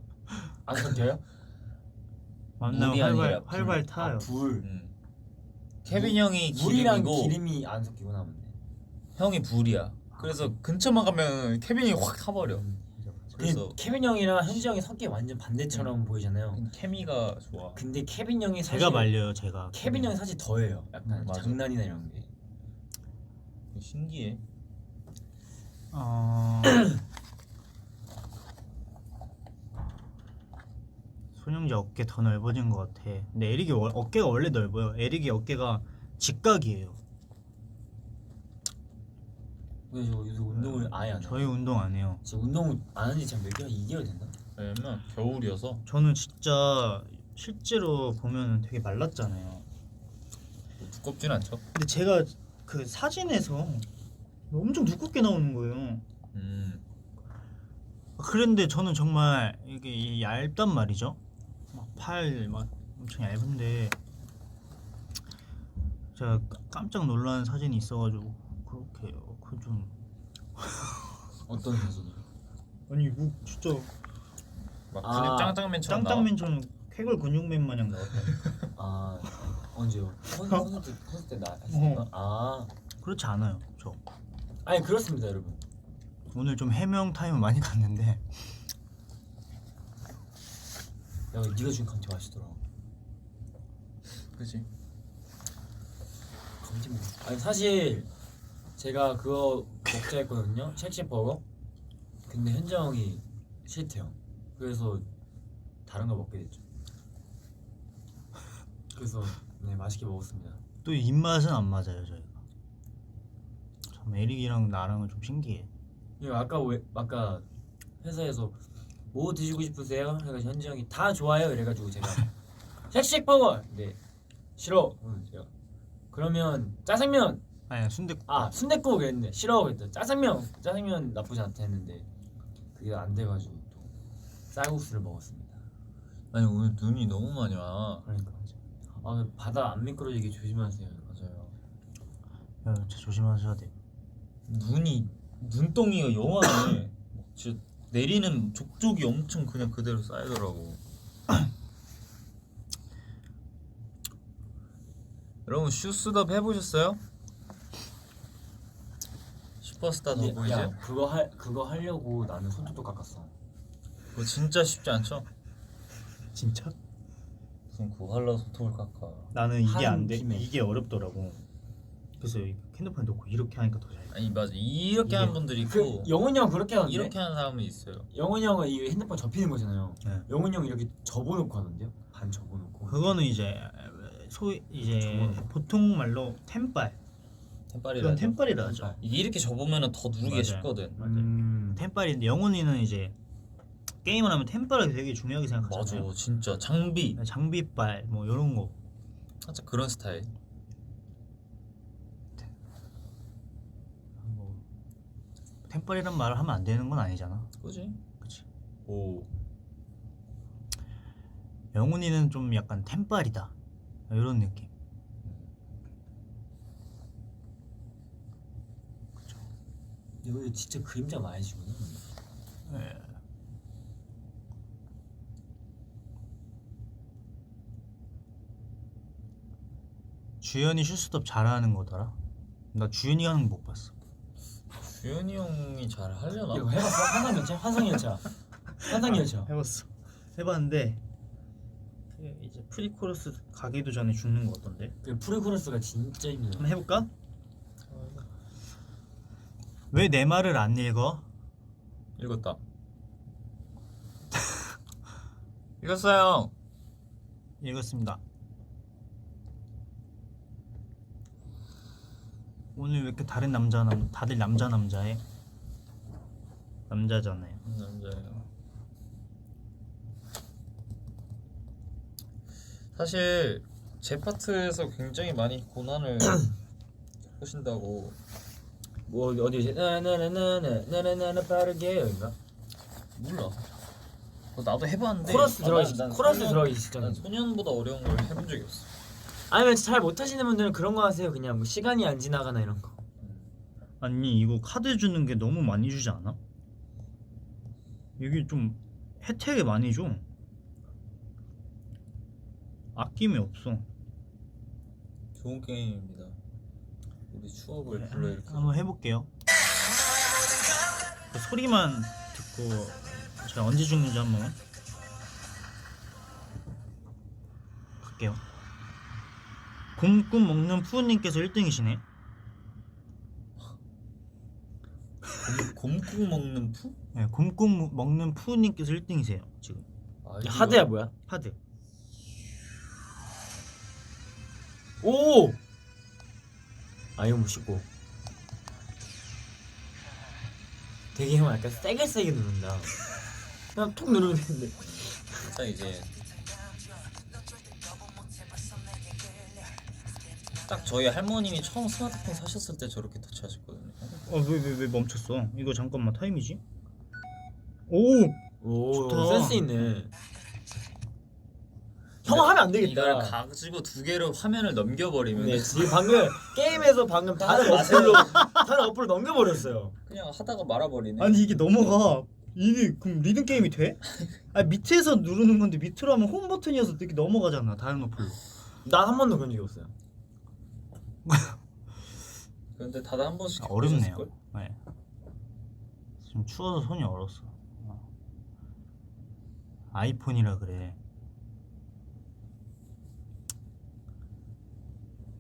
안 섞여요? 만나면 물이 아니라 활발 불. 타요. 불. 케빈 형이 물이랑 기름이고 기름이 안 섞이구나 보네. 형이 불이야. 그래서 근처만 가면 케빈이 확 타버려. 그래서 케빈 형이랑 현지 형이 성격이 완전 반대처럼 보이잖아요. 케미가 좋아. 근데 케빈 형이 사실 제가 말려요. 제가 케빈 형이 사실 더해요. 약간 맞아. 장난이나 이런 게. 신기해. 손영재 어깨 더 넓어진 것 같아. 근데 에릭이 어깨가 원래 넓어요. 에릭이 어깨가 직각이에요. 왜 저 요새 운동을 아예 안 해요? 저희 운동 안 해요. 지금 운동 안 한지 지금 몇 개월 2개월 됐나? 왜냐면 겨울이어서 저는 진짜 실제로 보면 되게 말랐잖아요. 뭐 두껍진 않죠. 근데 제가 그 사진에서 엄청 두껍게 나오는 거예요. 그런데 저는 정말 이게 얇단 말이죠. 막 팔 막 엄청 얇은데 제가 깜짝 놀란 사진이 있어가지고 그렇게 그 좀 어떤 사진이요? 아니 뭐 진짜 막 아, 근육 짱짱맨처럼 나와. 짱짱맨처럼 쾌걸 근육맨 마냥 나왔다. 아 언제요? 콘서트 때 나왔었나? 아 그렇지 않아요. 저 아니 그렇습니다 여러분. 오늘 좀 해명 타임을 많이 갔는데 야 네가 준 감튀 맛있더라. 그지. 감튀 먹. 아니 사실 제가 그거 먹자 했거든요. 쉑쉑버거. 근데 현정이 싫대요. 그래서 다른 거 먹게 됐죠. 그래서 네 맛있게 먹었습니다. 또 입맛은 안 맞아요 저희가. 참 에릭이랑 나랑은 좀 신기해. 이거 아까 회사에서 뭐 드시고 싶으세요? 해가지고 현지 형이 다 좋아요 이래가지고 제가 쉑쉑버거. 네 싫어. 제가 그러면 짜장면. 아니야 순댓국. 아 순댓국 그랬는데 싫어 그랬다. 짜장면 나쁘지 않다 했는데 그게 안 돼가지고 또 쌀국수를 먹었습니다. 아니 오늘 눈이 너무 많이 와. 그러니까 아 바다 안 미끄러지게 조심하세요. 맞아요. 야, 진짜 조심하셔야 돼. 눈이 눈덩이가 영하네. 진짜 내리는 족족이 엄청 그냥 그대로 쌓이더라고. 여러분 슈스덥 해보셨어요? 슈퍼스타 더 보이즈? 야 그거 하려고 나는 손톱도 깎았어. 그거 진짜 쉽지 않죠? 진짜? 무슨 그거 하려고 손톱을 깎아. 나는 이게 한 안 돼. 김에. 이게 어렵더라고. 그래서 이 핸드폰 놓고 이렇게 하니까 더 잘. 아니 맞아 이렇게 이게- 하는 분들이 있고 영훈이 형 그렇게 하는데? 이렇게 하는 사람이 있어요. 영훈이 형은 이 핸드폰 접히는 거잖아요. 네. 영훈이 형 이렇게 접어놓고 하는데요? 반 접어놓고. 그거는 이제 이제 저거는- 보통 말로 템빨. 템빨이라 그건 하죠. 템빨이라 하죠. 이게 이렇게 접으면 더 누르기 맞아요. 쉽거든. 템빨인데 영훈이는 이제 게임을 하면 템빨을 되게 중요하게 생각하잖아요. 맞아 진짜 장비 장비빨 뭐 이런 거. 살짝 그런 스타일. 뭐 템빨이란 말을 하면 안 되는 건 아니잖아. 그지? 그치. 오 영훈이는 좀 약간 템빨이다 이런 느낌. 여기 진짜 그림자 많이 지구나. 예. 주연이 슈스톱 잘하는 거더라. 나 주연이 하는 거 못 봤어. 주현이 형이 잘 하려나? 이거 해봤어? 환상열차? 환상열차. 환상열차. 해봤어. 해봤는데 이제 프리코러스 가기도 전에 죽는 거 같던데. 그 프리코러스가 진짜 힘들어. 한번 해볼까? 왜 내 말을 안 읽어? 읽었다. 읽었어요. 읽었습니다. 오늘 왜 이렇게 다른 다들 남자해? 남자잖아요. 남자예요. 사실 제 파트에서 굉장히 많이 고난을 하신다고. 뭐 어디 나나나나나나나나 빠르게인가? 몰라. 나도 해봤는데 코러스 들어가기 난 코러스 소년- 들어가기 난 직전에. 소년보다 어려운 걸 해본 적이 없어. 아니면 잘 못하시는 분들은 그런 거 하세요. 그냥 뭐 시간이 안 지나가나 이런 거. 아니 이거 카드 주는 게 너무 많이 주지 않아? 이게 좀 혜택이 많이 줘. 아낌이 없어. 좋은 게임입니다. 우리 추억을 불러일으켜. 한번 해볼게요. 그 소리만 듣고 제가 언제 죽는지 한번 갈게요. 곰꿈 먹는 푸우님께서 1등이시네. 곰국 먹는 푸? 네, 곰꿈 먹는 푸우님께서 1등이세요 지금. 아이디어. 하드야 뭐야? 하드. 오! 아 이거 못 씹고. 되게 형 약간 세게 누른다. 그냥 톡 누르면 되는데. 딱 이제 딱 저희 할머님이 처음 스마트폰 사셨을 때 저렇게 터치하셨거든요. 왜 멈췄어? 이거 잠깐만 타임이지? 오! 오 좋다. 센스 있네. 형 하면 안 되겠다. 이걸 가지고 두 개로 화면을 넘겨버리면 네, 지금 방금 게임에서 방금 다른 어플로 넘겨버렸어요. 그냥 하다가 말아버리네. 아니 이게 넘어가. 이게 그럼 리듬 게임이 돼? 아니 밑에서 누르는 건데 밑으로 하면 홈 버튼이어서 이렇게 넘어가잖아 다른 어플로. 난 한 번도 그런 적이 없어요. 근데 다들 한 번씩 어렵네요. 겪으셨을걸? 네. 지금 추워서 손이 얼었어. 아이폰이라 그래.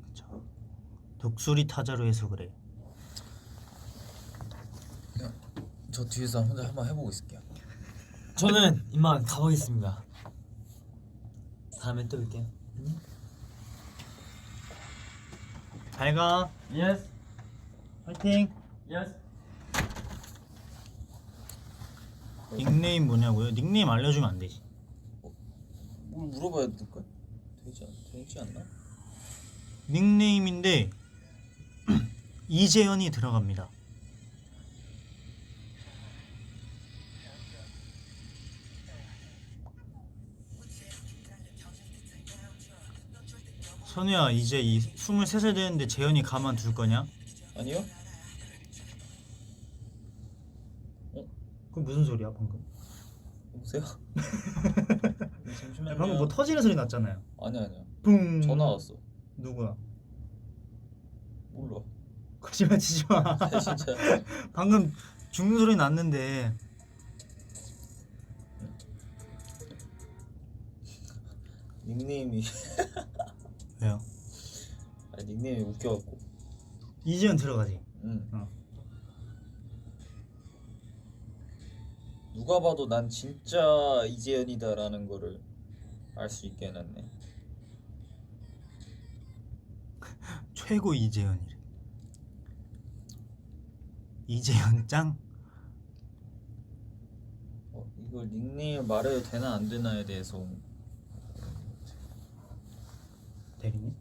그쵸. 독수리 타자로 해서 그래. 저 뒤에서 혼자 한번 해보고 있을게요. 저는 이만 가보겠습니다. 다음에 또 올게요. 잘 가. 예스. 화이팅. 예스. 닉네임 뭐냐고요? 닉네임 알려주면 안 되지. 뭘 물어봐야 될까? 되지 않나? 닉네임인데 이재현이 들어갑니다. 선우야 이제 23살 되는데 재현이 가만둘 거냐? 아니요? 그럼 무슨 소리야 방금? 여보세요? 잠시만요. 방금 뭐 터지는 소리 났잖아요. 아니야. 뿡. 전화 왔어. 누구야? 몰라. 거짓말 치지 마. 진짜. 방금 죽는 소리 났는데. 닉네임이 왜요? 아니 닉네임이 웃겨갖고. 이지연 들어가지. 응. 어. 누가 봐도 난 진짜 이재현이다라는 거를 알 수 있게 해놨네. 최고 이재현이래. 이재현 짱. 이걸 닉네임을 말해도 되나 안 되나에 대해서 대리님?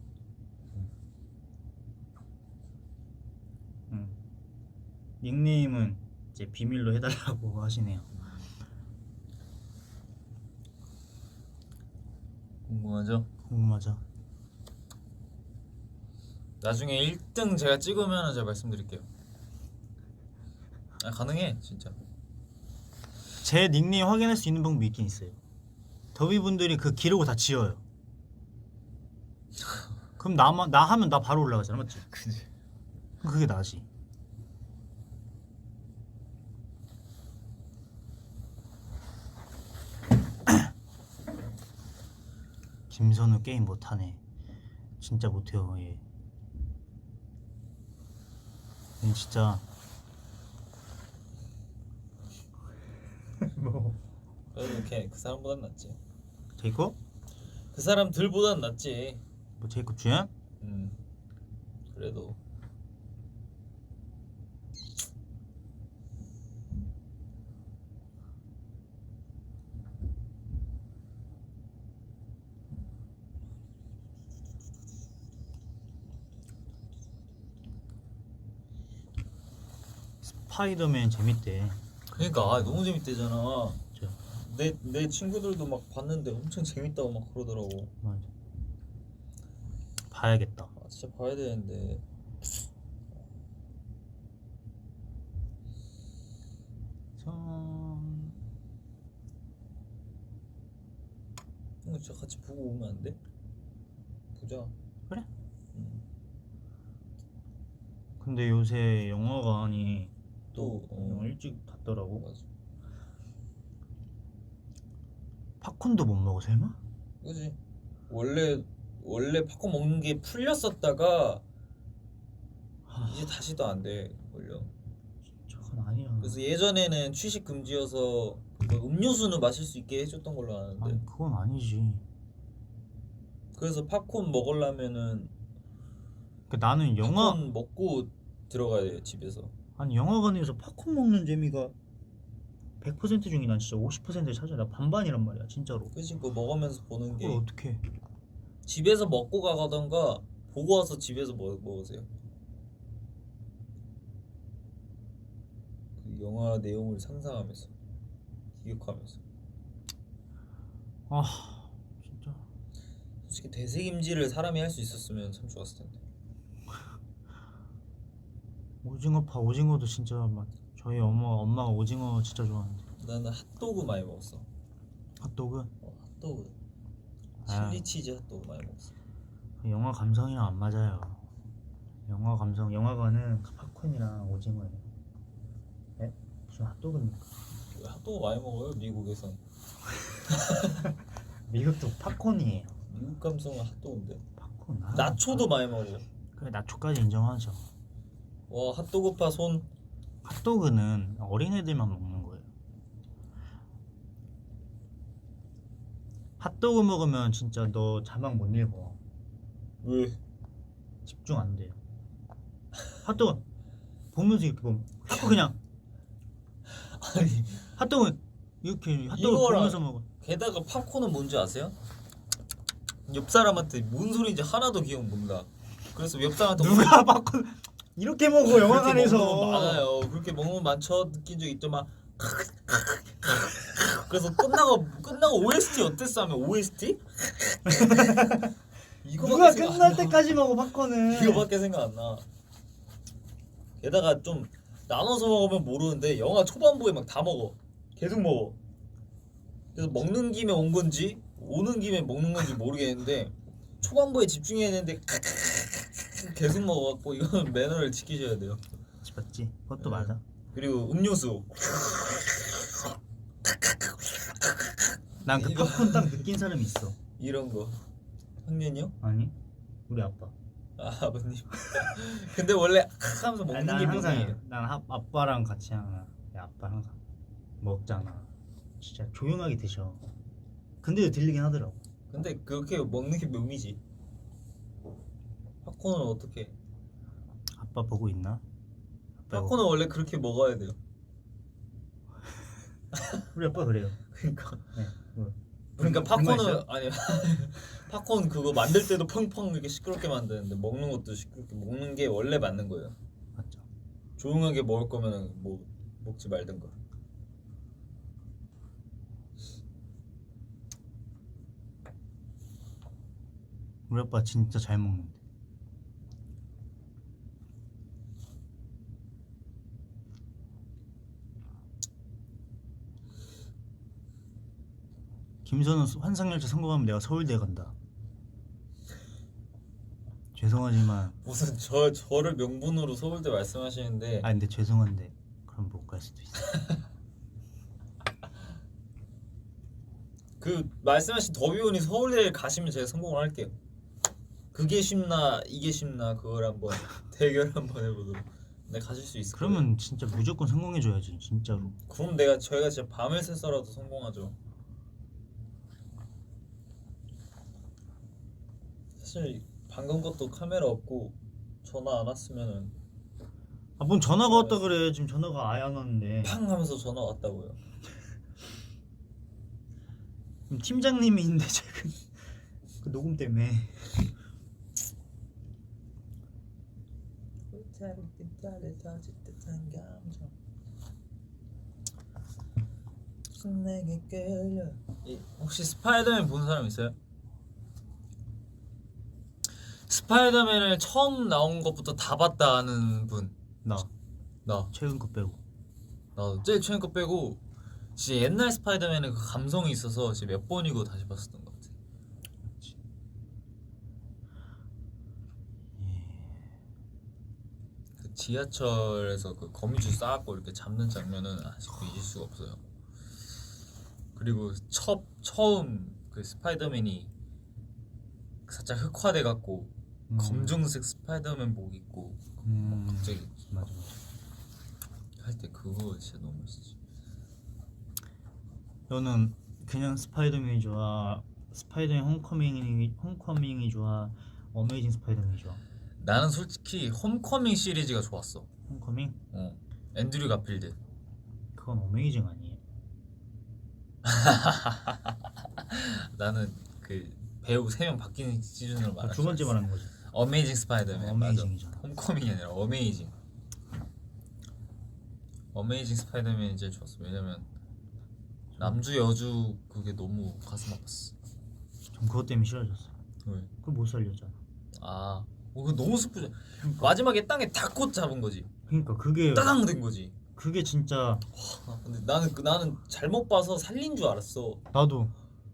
응. 닉네임은 이제 비밀로 해달라고 하시네요. 궁금하죠? 궁금하죠? 나중에 1등 제가 찍으면 제가 말씀드릴게요. 가능해 진짜. 제 닉네임 확인할 수 있는 방법이 있긴 있어요. 더비분들이 그 기록을 다 지워요. 그럼 나 하면 나 바로 올라가잖아, 맞지? 그지. 그럼 그게 나지. 김선우 게임 못하네. 진짜 못해요 얘. 얘 진짜 뭐 그래도 걔그 사람보단 낫지. 제이콥? 그 사람들보단 낫지. 뭐 제이콥 주연? 그래도 스파이더맨 재밌대. 그러니까 너무 재밌대잖아. 진짜. 내 친구들도 막 봤는데 엄청 재밌다고 막 그러더라고. 맞아. 봐야겠다. 진짜 봐야 되는데. 형 진짜 같이 보고 오면 안 돼? 보자. 그래? 응. 근데 요새 영화관이 또 너무 일찍 닫더라고. 맞아. 팝콘도 못 먹어 설마? 그지. 원래 팝콘 먹는 게 풀렸었다가 이제 다시도 안 돼. 걸려. 저건 아니야. 그래서 예전에는 취식 금지여서 뭐 음료수는 마실 수 있게 해줬던 걸로 아는데. 아니 그건 아니지. 그래서 팝콘 먹으려면은 그 나는 영화 팝콘 먹고 들어가야 돼요 집에서. 아니 영화관에서 팝콘 먹는 재미가 100% 중에 난 진짜 50%를 차지해. 나 반반이란 말이야 진짜로. 그치. 그거 먹으면서 보는 게 그걸 어떻게? 집에서 먹고 가던가 보고 와서 집에서 먹으세요. 그 영화 내용을 상상하면서 기억하면서. 아 진짜. 솔직히 되새김질을 사람이 할 수 있었으면 참 좋았을 텐데. 오징어파 오징어도 진짜 막 저희 엄마가 오징어 진짜 좋아하는데. 나는 핫도그 많이 먹었어. 핫도그? 핫도그. 아. 칠리 치즈 핫도그 많이 먹었어. 영화 감성이랑 안 맞아요. 영화 감성 영화관은 팝콘이랑 오징어예요. 에? 무슨 핫도그입니까? 왜 핫도그 많이 먹어요 미국에선? 미국도 팝콘이에요. 미국 감성은 핫도그인데. 팝콘. 나초도 많이 먹어. 그래 나초까지 인정하죠. 와 핫도그파 손. 핫도그는 어린애들만 먹는 거예요. 핫도그 먹으면 진짜 너 자막 못 읽어. 왜? 집중 안 돼요. 핫도그 보면서 이렇게 보면 자꾸 그냥 아니 핫도그 이렇게 핫도그 이거랑- 보면서 먹어. 게다가 팝콘은 뭔지 아세요? 옆 사람한테 뭔 소리인지 하나도 기억 못나. 그래서 옆 사람한테 누가 팝콘 이렇게 먹어 그렇게 영화관에서. 먹는 거 많아요. 그렇게 먹는 거 많죠. 느낀 적 있죠. 막 그래서 끝나고 OST 어땠어 하면 OST? 누가 끝날 때까지 먹어 팝콘을. 이거밖에 생각 안 나. 게다가 좀 나눠서 먹으면 모르는데 영화 초반부에 막 다 먹어. 계속 먹어. 그래서 먹는 김에 온 건지 오는 김에 먹는 건지 모르겠는데 초반부에 집중해야 되는데 계속 먹어갖고 이거는 매너를 지키셔야 돼요. 맞지? 그것도 네. 맞아. 그리고 음료수. 난 그 이거- 팝콘 딱 느낀 사람이 있어. 이런 거. 형님요? 아니? 우리 아빠. 아 아버님. 근데 원래 하면서 아니, 먹는 난 게 항상 묘미예요. 난 아빠랑 같이 하나. 아빠 항상 먹잖아. 진짜 조용하게 드셔. 근데도 들리긴 하더라고. 근데 그렇게 먹는 게 묘미지. 팝콘은 어떻게? 아빠 보고 있나? 아빠 이거- 팝콘은 원래 그렇게 먹어야 돼요. 우리 아빠 그래요. 그러니까 네. 뭐. 그러니까 불만 팝콘은 있어요? 아니 팝콘 그거 만들 때도 펑펑 이렇게 시끄럽게 만드는데 먹는 것도 시끄럽게 먹는 게 원래 맞는 거예요. 맞죠. 조용하게 먹을 거면 뭐 먹지 말든가. 우리 아빠 진짜 잘 먹는데. 김선우 환상열차 성공하면 내가 서울대 간다. 죄송하지만 무슨 저를 명분으로 서울대 말씀하시는데 아 근데 죄송한데 그럼 못 갈 수도 있어. 그 말씀하신 더비온이 서울대 가시면 제가 성공을 할게요. 그게 쉽나 이게 쉽나 그걸 한번 대결 한번 해보도록. 네 가실 수 있을 거예요. 그러면 진짜 무조건 성공해줘야지 진짜로. 그럼 저희가 진짜 밤을 새서라도 성공하죠. 사실 방금 것도 카메라 없고 전화 안 왔으면은 아 뭔 전화가 왔다 그래. 지금 전화가 아예 안 왔는데. 팡 하면서 전화 왔다고요. 그럼 팀장님이 있는데 지금 그 녹음 때문에. 내게 끌려. 혹시 스파이더맨 본 사람 있어요? 스파이더맨을 처음 나온 것부터 다 봤다 하는 분. 나 나 최근 거 빼고. 나도 제일 최근 거 빼고 진짜 옛날 스파이더맨은 그 감성이 있어서 진짜 몇 번이고 다시 봤었던 것 같아. 그 지하철에서 그 거미줄 쌓았고 이렇게 잡는 장면은 아직도 잊을 수가 없어요. 그리고 처음 그 스파이더맨이 살짝 흑화돼 갖고 검정색 스파이더맨 복 입고 갑자기 맞아. 할 때 그거 진짜 너무 멋있지. 너는 그냥 스파이더맨이 좋아? 스파이더맨 홈커밍이 좋아? 어메이징 스파이더맨이 좋아? 나는 솔직히 홈커밍 시리즈가 좋았어. 홈커밍? 앤드류 가필드. 그건 어메이징 아니에요? 나는 그 배우 3명 바뀌는 시즌으로 말할 두 번째 말하는 거지. 어메이징 스파이더맨. 어메이징이잖아. 맞아. 홈커밍이 아니라 어메이징. 어메이징 스파이더맨이 제일 좋았어. 왜냐면 남주 여주 그게 너무 가슴 아팠어. 전 그것 때문에 싫어졌어. 왜? 그걸 못 살렸잖아. 아, 그거 너무 슬프죠. 마지막에 땅에 탁 잡은 거지. 그러니까 그게 따당 된 거지. 그게 진짜 근데 나는 잘못 봐서 살린 줄 알았어. 나도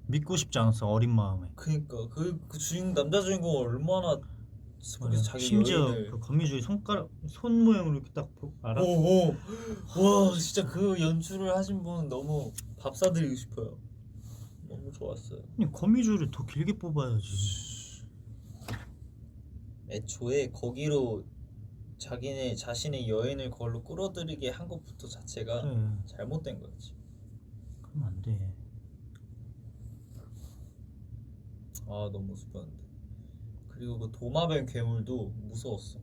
믿고 싶지 않았어 어린 마음에. 그니까 그 남자 주인공 얼마나 거기서 자기 심지어 여인을 그 거미줄이 손 모양으로 이렇게 딱 알아? 오오 와 진짜 그 연출을 하신 분은 너무 밥 사드리고 싶어요. 너무 좋았어요. 아니 거미줄을 더 길게 뽑아야지. 애초에 거기로 자신의 여인을 걸로 끌어들이게 한 것부터 자체가 그래. 잘못된 거였지. 그럼 안 돼. 아 너무 슬펐는데. 그리고 그 도마뱀 괴물도 무서웠어.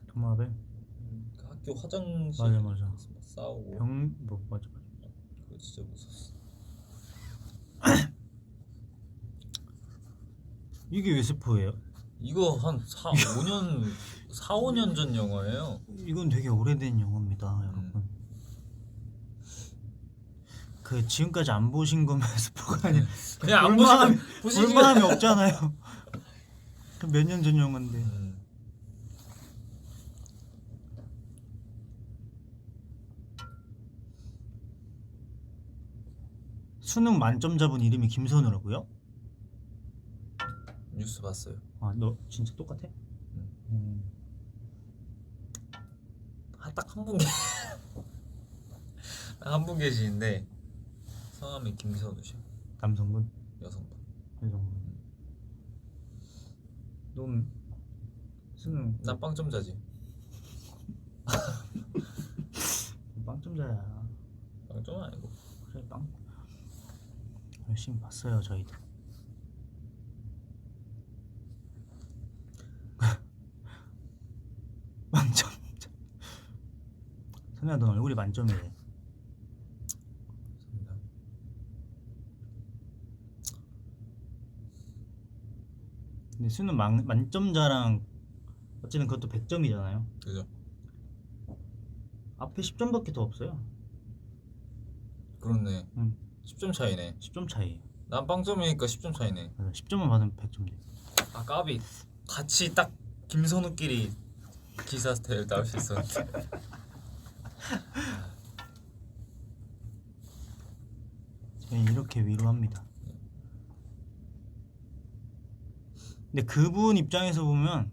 도마뱀? 그 학교 화장실 맞아. 막 싸우고 맞아. 그거 진짜 무서웠어. 이게 왜 스포예요? 이거 한 4, 5년 전 영화예요. 이건 되게 오래된 영화입니다, 여러분. 그 지금까지 안 보신 거면 스포가 아니야. 그냥 안 보시면 보시지. 볼만함이 없잖아요. 몇 년 전 영화인데. 수능 만점자분 이름이 김선우라고요? 뉴스 봤어요. 아, 너 진짜 똑같아? 딱 한 분 한 분 계시는데 성함이 김선우씨. 남성분? 여성분. 여성분. 넌 수능 난 빵점자지. 빵점자야. 빵점은 아니고. 그래 빵. 열심히 봤어요 저희도. 만점자. 선우야 넌 얼굴이 만점이래. 감사합니다. 근데 수능 만점자랑 어쨌든 그것도 100점이잖아요. 그죠? 앞에 10점밖에 더 없어요. 그렇네. 10점 차이네. 10점 차이. 난 빵점이니까 10점 차이네. 10점만 받으면 100점 돼. 아 까비. 같이 딱 김선우끼리 기사 스타일 나올 수 있었는데. 저희 이렇게 위로합니다. 근데 그분 입장에서 보면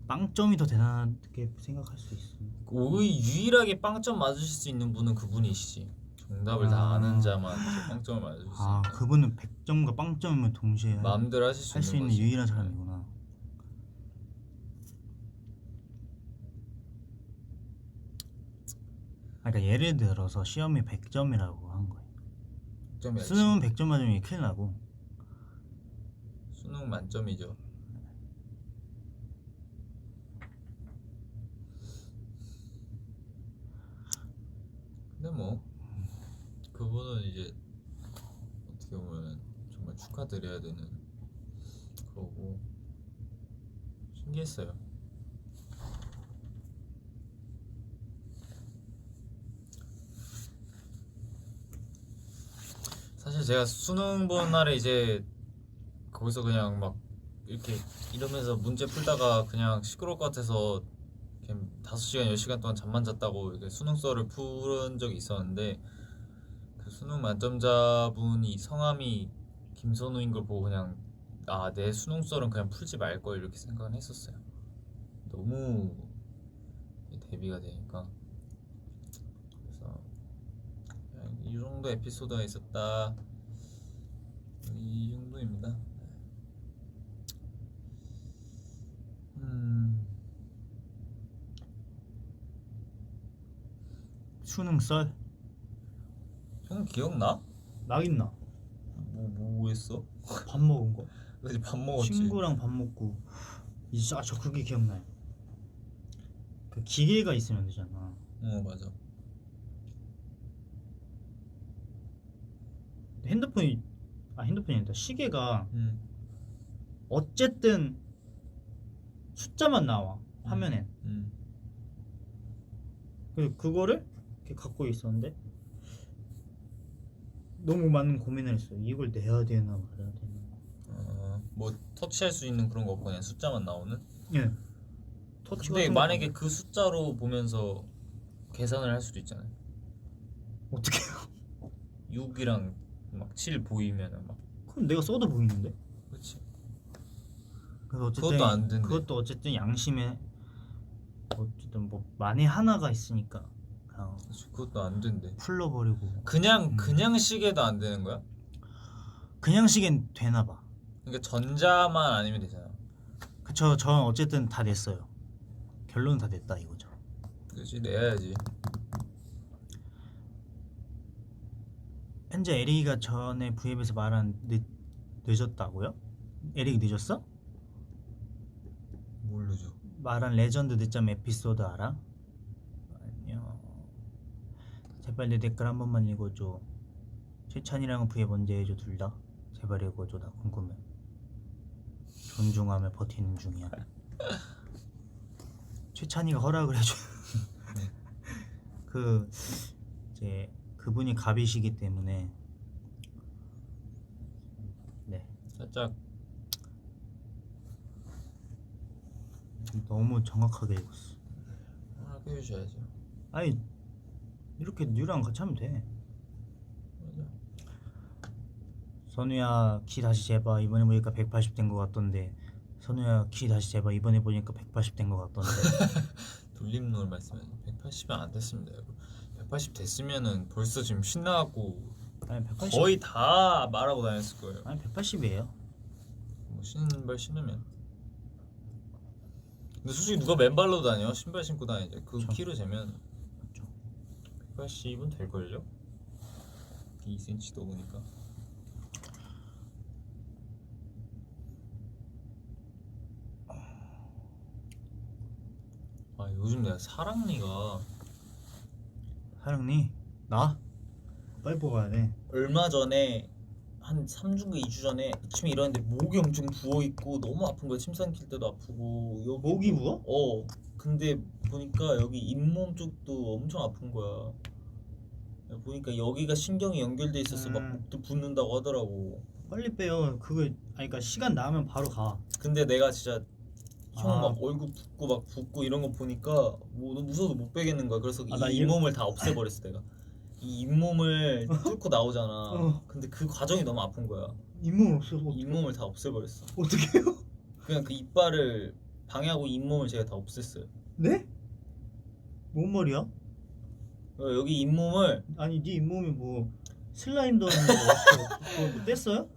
빵점이 더 대단하게 생각할 수 있어. 거의 유일하게 빵점 맞으실 수 있는 분은 그분이시지. 정답을 다 아는 자만 빵점을 맞을 수 아, 있는. 그분은 100점과 빵점을 동시에 마음대로 하실 수 할 수 있는 있는 거지. 유일한 사람이구나. 그러니까 예를 들어서 시험이 100점이라고 한 거예요. 점이 수능은 100점 맞으면 큰일 나고 수능 만점이죠. 근데 뭐 그분은 이제 어떻게 보면 정말 축하드려야 되는 거고 신기했어요. 사실 제가 수능 본 날에 이제 거기서 그냥 막 이렇게 이러면서 문제 풀다가 그냥 시끄러울 것 같아서 그냥 5시간 10시간 동안 잠만 잤다고 이렇게 수능서를 푸른 적이 있었는데 그 수능 만점자분이 성함이 김선우인 걸 보고 그냥 아, 내 수능서는 그냥 풀지 말걸 이렇게 생각은 했었어요. 너무 대비가 되니까. 그래서 그냥 이 정도 에피소드가 있었다, 이 정도입니다. 수능 썰 형 기억나? 나긴 나. 뭐 했어? 밥 먹은 거. 그치, 밥 먹었지. 친구랑 밥 먹고 이제 저 그게 기억나요. 그 기계가 있으면 되잖아. 맞아. 핸드폰이 아니다 시계가 음. 어쨌든 숫자만 나와 화면엔. 그거를 이렇게 갖고 있었는데 너무 많은 고민을 했어. 이걸 내야 되나 말아야 되나. 뭐 터치할 수 있는 그런 거 없고 그냥 숫자만 나오는? 예. 터치 근데 같은 만약에 거 그 숫자로 보면서 계산을 할 수도 있잖아요. 어떻게? 6이랑 막 7 보이면은 막. 그럼 내가 써도 보이는데. 그렇지. 그래서 어쨌든 그것도 안 된대. 그것도 어쨌든 양심에 어쨌든 뭐 만에 하나가 있으니까 그냥 그것도 안 된대. 풀러버리고. 그냥 시계도 안 되는 거야? 그냥 시계는 되나 봐. 그러니까 전자만 아니면 되잖아. 그쵸. 전 어쨌든 다 냈어요. 결론은 다 냈다 이거죠. 그렇지, 내야지. 현재 에릭이가 전에 V앱에서 말한 늦었다고요? 에릭이 늦었어? 모르죠. 말한 레전드 늦잠 에피소드 알아? 아니요. 제발 내 댓글 한 번만 읽어줘. 최찬이랑은 V앱 언제 해줘 둘 다? 제발 읽어줘. 나 궁금해. 존중하며 버티는 중이야. 최찬이가 허락을 해줘. 그 이제 그분이 갑이시기 때문에 네 살짝 너무 정확하게 읽었어. 해주셔야죠. 아니 이렇게 뉴랑 같이 하면 돼. 맞아. 선우야 키 다시 재봐. 이번에 보니까 180 된 거 같던데. 선우야 키 다시 재봐. 이번에 보니까 180 된 거 같던데. 돌림노을 말씀하세요. 180은 안 됐습니다, 여러분. 180 됐으면은 벌써 지금 신나갖고 아니 180 거의 다 말하고 다녔을 거예요. 아니 180이에요. 뭐 신발 신으면. 근데 솔직히 누가 맨발로 다녀? 신발 신고 다니죠. 그 그쵸. 키로 재면 그쵸. 180은 될걸요? 2cm 넘으니까. 아 요즘 내가 사랑니가 사랑니 나 빨리 뽑아야 돼. 얼마 전에 한 3주인가 2주 전에 아침에 일어났는데 목이 엄청 부어있고 너무 아픈 거야. 침 삼킬 때도 아프고 여기 목이 부어? 근데 보니까 여기 잇몸 쪽도 엄청 아픈 거야. 보니까 여기가 신경이 연결돼 있어서 막 목도 붓는다고 하더라고. 빨리 빼요. 그거 아니 그러니까 시간 나면 바로 가. 근데 내가 진짜 형 아. 막 얼굴 붓고 막 붓고 이런 거 보니까 뭐 너무 무서워서 못 빼겠는 거야. 그래서 아, 나 이 잇몸을 다 없애버렸어 내가. 이 잇몸을 뚫고 나오잖아. 어. 근데 그 과정이 너무 아픈 거야. 잇몸 없어서 잇몸을 다 없애버렸어. 어떡해요? 그냥 그 이빨을 방해하고 잇몸을 제가 다 없앴어요. 네? 뭔 말이야? 여기 잇몸을 아니 네 잇몸이 뭐 슬라임 넣는 거 그거 뭐 뗐어요?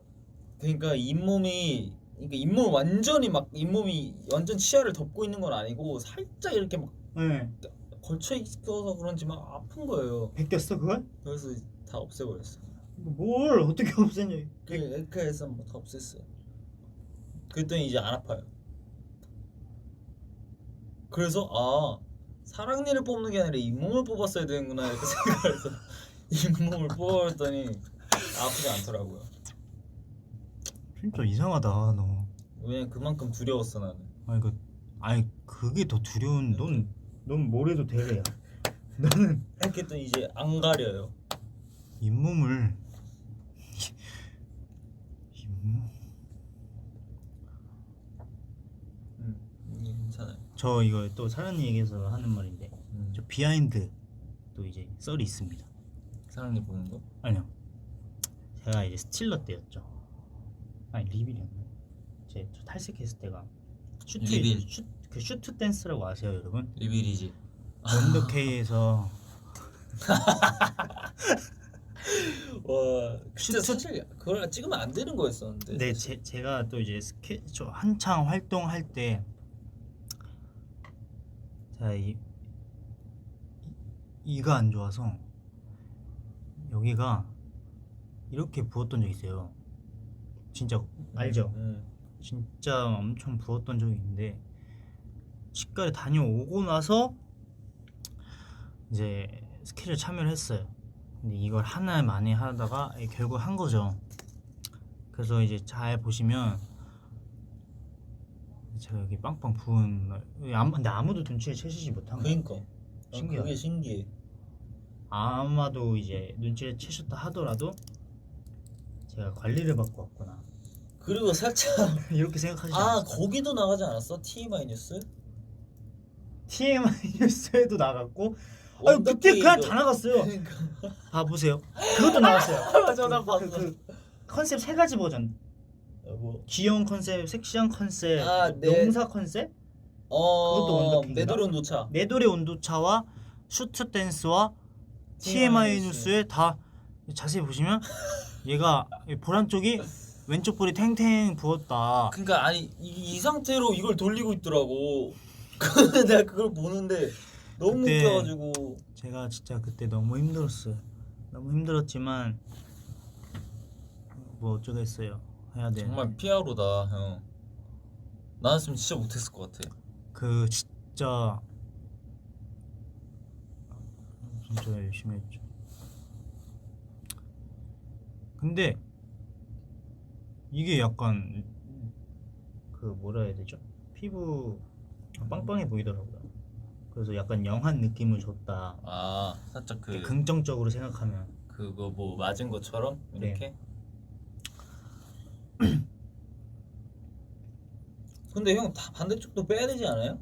그러니까 잇몸이 그러니까 잇몸 완전히 막 잇몸이 완전 치아를 덮고 있는 건 아니고 살짝 이렇게 막 네. 걸쳐 있어서 그런지 막 아픈 거예요. 벗겼어 그걸? 그래서 다 없애버렸어. 뭘 어떻게 없애냐? 이렇게 해서 뭐 다 없앴어요. 그랬더니 이제 안 아파요. 그래서 사랑니를 뽑는 게 아니라 잇몸을 뽑았어야 되는구나 이렇게 생각해서 잇몸을 뽑아버렸더니 아프지 않더라고요. 진짜 이상하다 너. 왜냐면 그만큼 두려웠어 나는. 아니 그게 더 두려운. 넌 뭐래도 되래야. 나는 이렇게 했더니 이제 안 가려요. 잇몸을 잇몸. 괜찮아요. 저 이거 또 사랑니 얘기해서 하는 말인데 저 비하인드 또 이제 썰이 있습니다. 사랑니 보는 거? 아니요. 제가 이제 스틸러 때였죠. 아니 리빌이었나? 저 탈색했을 때가 리빌. 그 슈트 댄스라고 아세요 여러분? 리빌이지. 원더케이에서 와 진짜 사실 그걸 찍으면 안 되는 거였었는데. 네, 제가 또 이제 저 한창 활동할 때 제가 이가 안 좋아서 여기가 이렇게 부었던 적이 있어요. 진짜 알죠? 진짜 엄청 부었던 적이 있는데 치과를 다녀오고 나서 이제 스케줄 참여를 했어요. 근데 이걸 하나 만에 하다가 결국 한 거죠. 그래서 이제 잘 보시면 제가 여기 빵빵 부은 근데 아무도 눈치를 채시지 못한 거예요. 그러니까 신기하다. 그게 신기해. 아마도 이제 눈치를 채셨다 하더라도 제가 관리를 받고 왔구나 그리고 살짝 이렇게 생각하시지 않았어요? 거기도 나가지 않았어? TMI 뉴스? TMI 뉴스에도 나갔고 그때 그냥 다 나갔어요. 그러니까. 봐 보세요. 그것도 나갔어요. 맞아 나 봤어. 그 컨셉 세 가지 버전. 뭐 귀여운 컨셉, 섹시한 컨셉, 네. 용사 컨셉. 그것도 원더핑인가? 내도리 온도차. 내돌의 온도차와 슈트 댄스와 TMI 뉴스에 다 자세히 보시면 얘가 보란 쪽이 왼쪽 볼이 탱탱 부었다. 그러니까 아니 이 상태로 이걸 돌리고 있더라고. 근데 내가 그걸 보는데 너무 그때 웃겨가지고. 제가 진짜 그때 너무 힘들었어요. 너무 힘들었지만 뭐 어쩌겠어요. 해야 돼. 정말 피아로다 형. 나였으면 진짜 못했을 것 같아. 그 진짜 열심히 했죠. 근데 이게 약간 그 뭐라 해야 되죠? 피부 빵빵해 보이더라고요. 그래서 약간 영한 느낌을 줬다. 살짝 그 긍정적으로 생각하면 그거 뭐 맞은 것처럼 이렇게. 근데 형 다 반대쪽도 빼야 되지 않아요?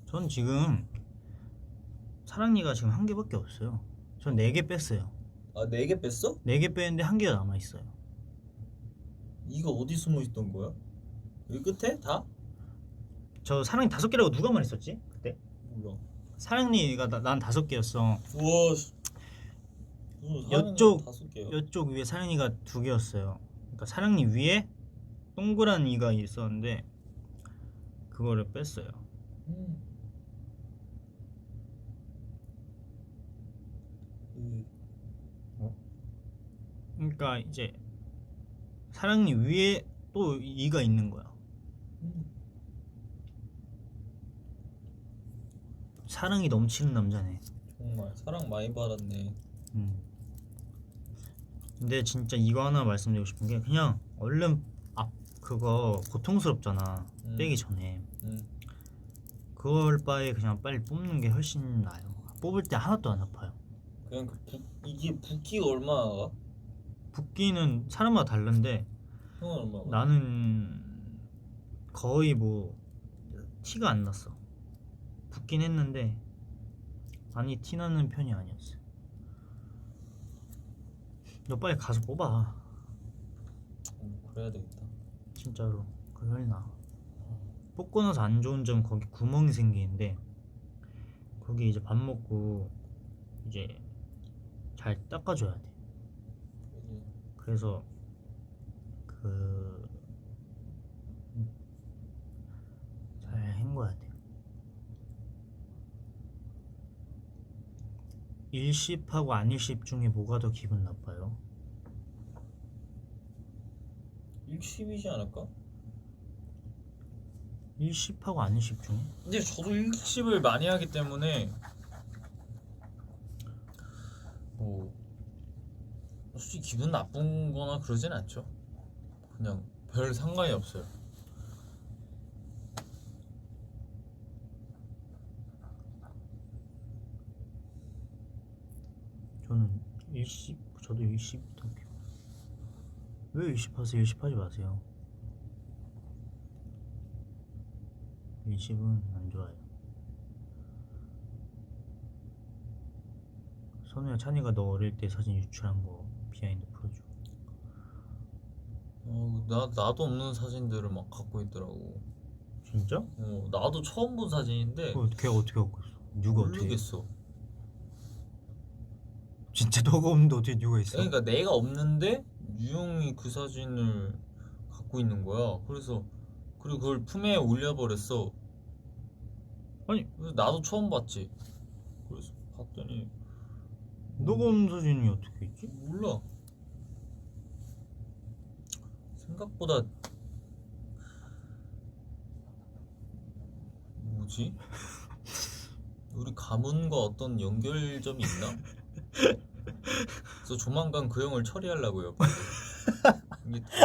전 지금 사랑니가 지금 한 개밖에 없어요. 전 4개 뺐어요. 아 4개 뺐어? 4개 뺐는데 한 개가 남아 있어요. 이거 어디 숨어 있던 거야? 여기 끝에 다? 저 사랑니 5개라고 누가 말했었지? 그때? 몰라. 사랑니가 난 5개였어. 우와. 이쪽 5개요. 이쪽 위에 사랑니가 2개였어요. 그러니까 사랑니 위에 동그란 이가 있었는데 그거를 뺐어요. 그러니까 이제 사랑니 위에 또 이가 있는 거야. 사랑이 넘치는 남자네. 정말 사랑 많이 받았네. 근데 진짜 이거 하나 말씀드리고 싶은 게 그냥 얼른 그거 고통스럽잖아. 빼기 전에. 그걸 바에 그냥 빨리 뽑는 게 훨씬 나아요. 뽑을 때 하나도 안 아파요. 그냥 이게 붓기가 얼마나? 붓기는 사람마다 다른데 형은 얼마나? 나는 거의 뭐 티가 안 났어. 붓긴 했는데 많이 티나는 편이 아니었어요. 너 빨리 가서 뽑아. 그래야 되겠다. 진짜로 그게 훨씬 나아. 뽑고 나서 안 좋은 점 거기 구멍이 생기는데 거기 이제 밥 먹고 이제 잘 닦아줘야 돼. 그래서 잘 헹궈야 돼. 일십하고 안일십 중에 뭐가 더 기분 나빠요? 일십이지 않을까? 일십하고 안일십 중에? 근데 저도 일십을 많이 하기 때문에 뭐 솔직히 기분 나쁜 거나 그러진 않죠. 그냥 별 상관이 없어요. 저는 일십, 저도 일십부터 왜 일십하세요? 일십하지 마세요. 일십은 안 좋아요. 선우야, 찬이가 너 어릴 때 사진 유출한 거 비하인드 풀어줘. 나도 없는 사진들을 막 갖고 있더라고. 진짜? 나도 처음 본 사진인데 걔가 어떻게 갖고 있어? 누가 어떻게? 모르겠어. 진짜 너가 없는데 어떻게 누가 있어? 그러니까 내가 없는데 유영이 그 사진을 갖고 있는 거야. 그리고 그걸 품에 올려버렸어. 아니, 그래서 나도 처음 봤지. 그래서 봤더니 너가 없는 사진이 어떻게 있지? 몰라. 생각보다 뭐지? 우리 가문과 어떤 연결점이 있나? 그래서 조만간 그 형을 처리하려고요. 이게 더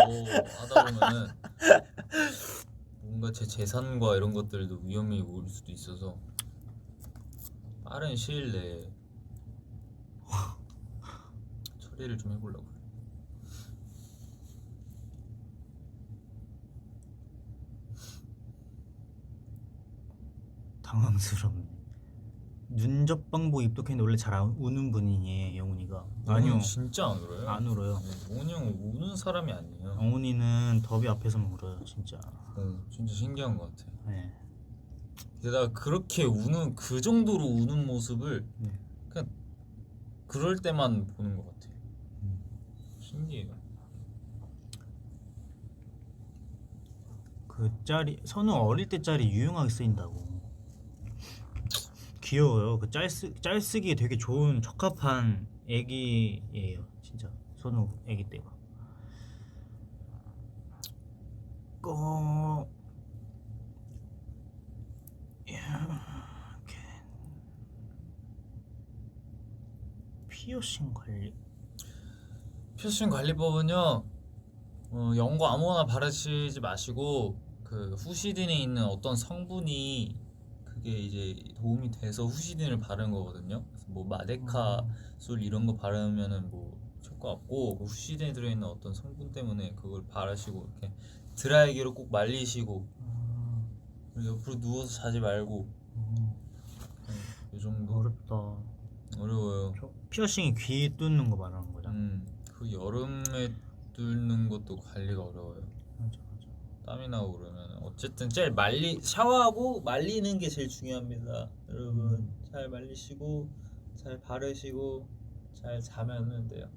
하다 보면은 뭔가 제 재산과 이런 것들도 위험이 올 수도 있어서 빠른 시일 내에 처리를 좀 해보려고요. 당황스럽네. 눈접방보 입덕했는데 원래 잘 우는 분이니 영훈이가. 아니요, 진짜 안 울어요. 안 울어요. 영훈이 형은 우는 사람이 아니에요. 영훈이는 더비 앞에서만 울어요, 진짜. 진짜 신기한 것 같아. 네. 게다가 그렇게 우는 그 정도로 우는 모습을 네. 그냥 그럴 때만 보는 것 같아. 신기해요. 그 짤이 선우 어릴 때 짤이 유용하게 쓰인다고. 귀여워요. 그 짤쓰기에 되게 좋은 적합한 애기예요, 진짜. 선우 애기 때가. 이렇게 피어싱 관리. 피어싱 관리법은요, 연고 아무거나 바르시지 마시고 그 후시딘에 있는 어떤 성분이 그 그게 이제 도움이 돼서 후시딘을 바른 거거든요. 그래서 뭐 마데카 술 이런 거 바르면은 뭐 효과 없고 그 후시딘에 들어있는 어떤 성분 때문에 그걸 바르시고 이렇게 드라이기로 꼭 말리시고 그리고 옆으로 누워서 자지 말고 이 정도. 어렵다. 어려워요. 저 피어싱이 귀 뚫는 거 말하는 거잖아. 그 여름에 뚫는 것도 관리가 어려워요. 맞아. 땀이 나고 그러면 어쨌든 제일 샤워하고 말리는 게 제일 중요합니다. 여러분 잘 말리시고 잘 바르시고 잘 자면은 돼요.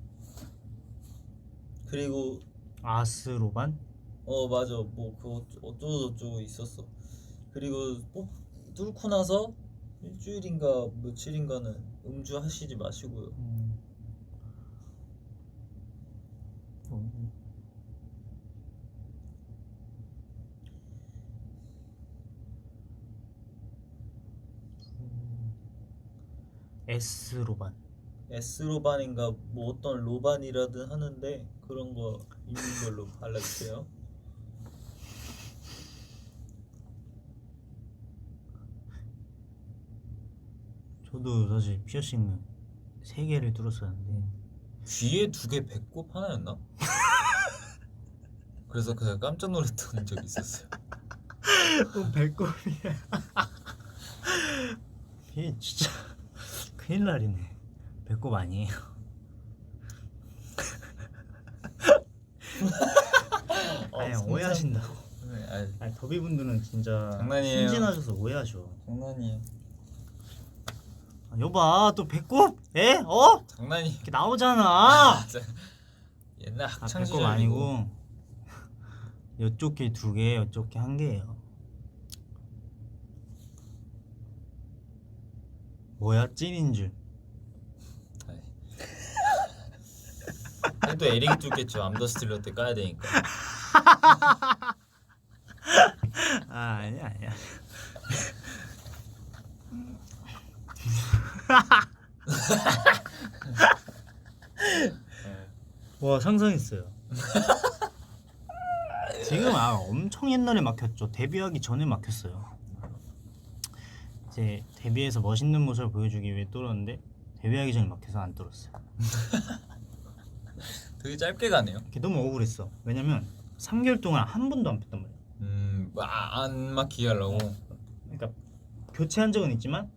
그리고 아스로반? 맞아 뭐 그거 어쩌고저쩌고 있었어. 그리고 꼭 뚫고 나서 일주일인가 며칠인가는 음주 하시지 마시고요. S로반. S로반인가 뭐 어떤 로반이라든 하는데 그런 거 있는 걸로 발라주세요. 저도 사실 피어싱 3개를 뚫었었는데 귀에 2개 배꼽 하나였나? 그래서 그냥 깜짝 놀랐던 적이 있었어요. 배꼽이야. 이게 진짜 큰일 날이네. 배꼽 아니에요. 아니 오해하신다고. 아니 더비분들은 진짜 장난이에요. 순진하셔서 오해하셔. 장난이에요. 여봐 또 배꼽? 에? 어? 장난이. 이렇게 나오잖아. 옛날 아, 학창 배꼽 시절 아니고 이쪽 귀 2개, 이쪽 귀 1개예요. 뭐야 찐인 줄. 또 에릭이 뚫겠죠. 암더스틸러 때 까야 되니까. 아니야. 와 상상했어요. 지금 엄청 옛날에 막혔죠. 데뷔하기 전에 막혔어요. 이제 데뷔해서 멋있는 모습을 보여주기 위해 뚫었는데 데뷔하기 전에 막혀서 안 뚫었어요. 되게 짧게 가네요. 그게 너무 억울했어. 왜냐면 3개월 동안 한 번도 안 뺐단 말이야. 안 막히게 하려고. 그러니까 교체한 적은 있지만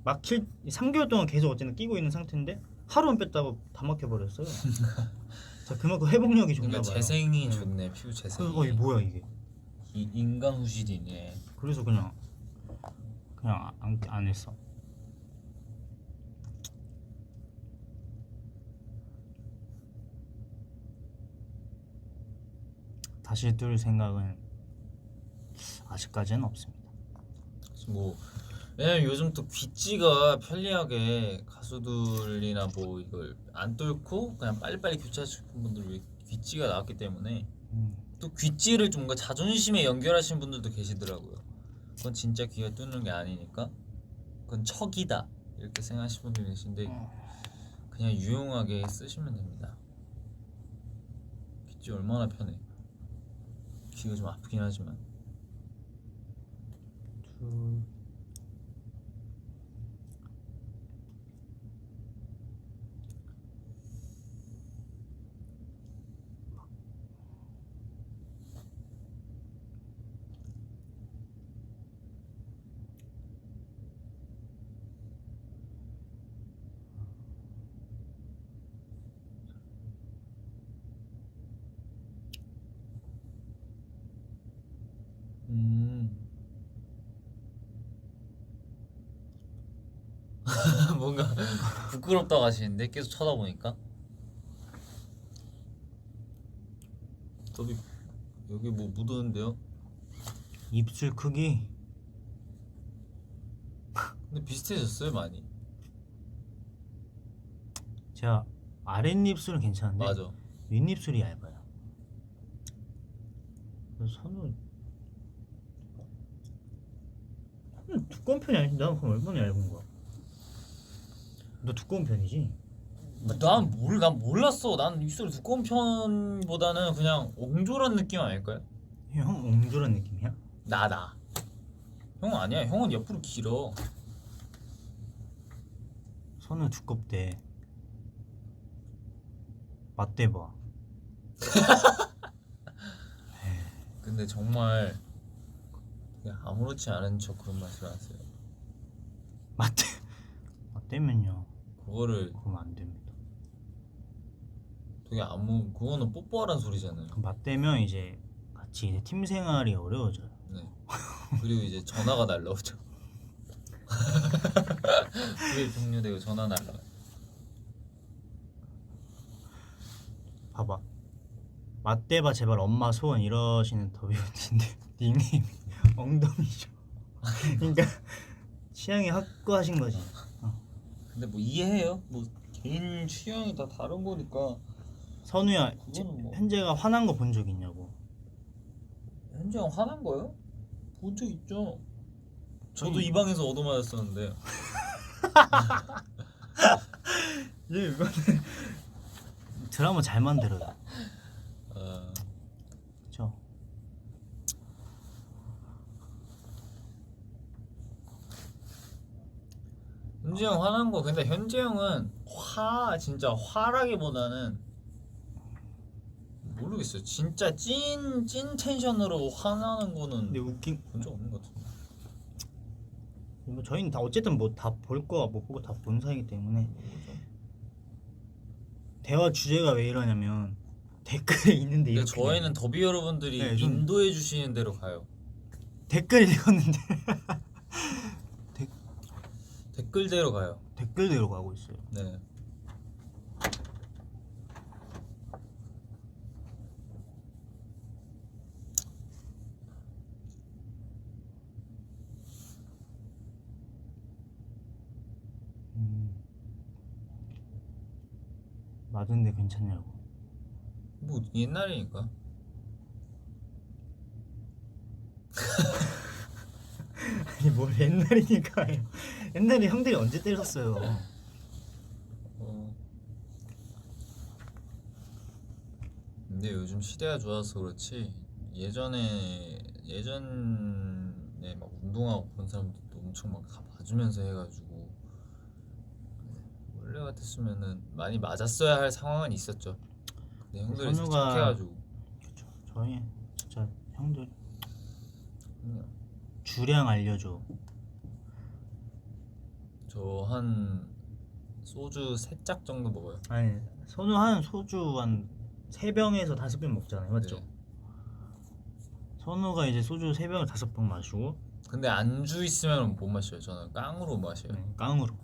막힐 3개월 동안 계속 어쨌든 끼고 있는 상태인데 하루만 뺐다고 다 막혀버렸어요. 자, 그만큼 회복력이 좋나 그러니까 봐요. 재생이 좋네. 피부 재생이. 이게 뭐야 이게? 인간 후시딘이네. 그래서 그냥 안 했어. 다시 뚫을 생각은 아직까지는 없습니다. 뭐 왜냐면 요즘 또 귀찌가 편리하게 가수들이나 뭐 이걸 안 뚫고 그냥 빨리빨리 교체하시는 분들 왜 귀찌가 나왔기 때문에 또 귀찌를 좀 뭔가 자존심에 연결하시는 분들도 계시더라고요. 그건 진짜 귀가 뚫는 게 아니니까 그건 척이다 이렇게 생각하시는 분들 계신데 그냥 유용하게 쓰시면 됩니다. 귀찌 얼마나 편해. 귀가 좀 아프긴 하지만. 뭔가 부끄럽다고 하시는데 계속 쳐다보니까. 여기 뭐 묻었는데요? 입술 크기 근데 비슷해졌어요 많이. 제가 아랫입술은 괜찮은데 맞아. 윗입술이 얇아요. 그래서 손은 두꺼운 편이 아닌데 난 그럼 얼마나 얇은 거야? 너 두꺼운 편이지? 난 몰랐어. 난 입술이 두꺼운 편보다는 그냥 옹졸한 느낌 아닐까요? 형 옹졸한 느낌이야? 나 형은 아니야. 형은 옆으로 길어. 선우 두껍대. 맞대봐. 근데 정말 그냥 아무렇지 않은 척 그런 말씀 하세요. 맞대면요. 그거를 그러면 안 됩니다. 되게 그거는 뽀뽀하란 소리잖아요. 그 맞대면 이제 같이 이제 팀 생활이 어려워져요. 네. 그리고 이제 전화가 날라오죠. 그게 종료되고 전화 날라. 봐봐. 맞대봐 제발 엄마 소원 이러시는 더비우티인데 닉네임이 엉덩이죠. 그러니까 취향이 확고하신 거지. 근데 뭐 이해해요. 뭐 개인 취향이 다 다른 거니까. 선우야, 그거는 뭐. 현재가 화난 거 본 적 있냐고. 현재 형 화난 거요? 본 적 있죠. 저도 아니, 이 방에서 얻어맞았었는데. 이거는 드라마 잘 만들어요. 그렇죠. 현재 형 화난 거 근데 현재 형은 진짜 화라기보다는 모르겠어요. 진짜 찐 텐션으로 화나는 거는 근데 웃긴 본 적 없는 것 같은데. 뭐 저희는 다 어쨌든 뭐 다 볼 거 못 보고 다 본 사이기 때문에 대화 주제가 왜 이러냐면 댓글에 있는데 근데 이렇게 저희는 더비 여러분들이 네, 좀- 인도해 주시는 대로 가요. 댓글 읽었는데 댓글대로 가요. 댓글대로 가고 있어요. 네. 맞은데 괜찮냐고. 뭐 옛날이니까. 아니 뭘 옛날이니까요. 옛날에 형들이 언제 때렸어요. 근데 요즘 시대가 좋아서 그렇지 예전에 막 운동하고 그런 사람들도 엄청 막 다 봐주면서 해가지고 원래 같았으면은 많이 맞았어야 할 상황은 있었죠. 근데 형들이 선우가- 착해가지고 그렇죠. 저희 진짜 형들 그냥 주량 알려줘. 저 한 소주 3짝 정도 먹어요. 아니 선우 한 소주 한 3병에서 5병 먹잖아요. 맞죠? 네. 선우가 이제 소주 3병을 5병 마시고 근데 안주 있으면 못 마셔요. 저는 깡으로 마셔요. 깡으로.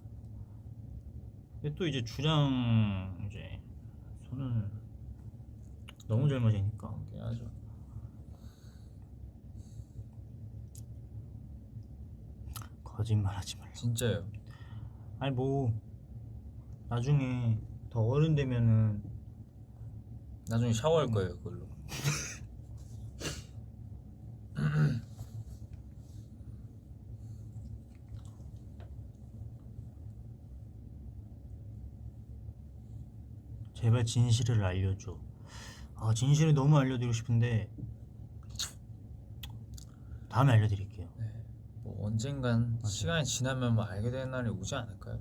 근데 또 이제 주량 이제 선우는 너무 잘 마시니까 그렇게 하죠. 거짓말하지 말라. 진짜요. 아니 뭐 나중에 더 어른 되면은 나중에 샤워할 거예요 그걸로. 제발 진실을 알려줘. 아 진실을 너무 알려드리고 싶은데 다음에 알려드릴게요. 뭐 언젠간 시간이 지나면 뭐 알게 되는 날이 오지 않을까요?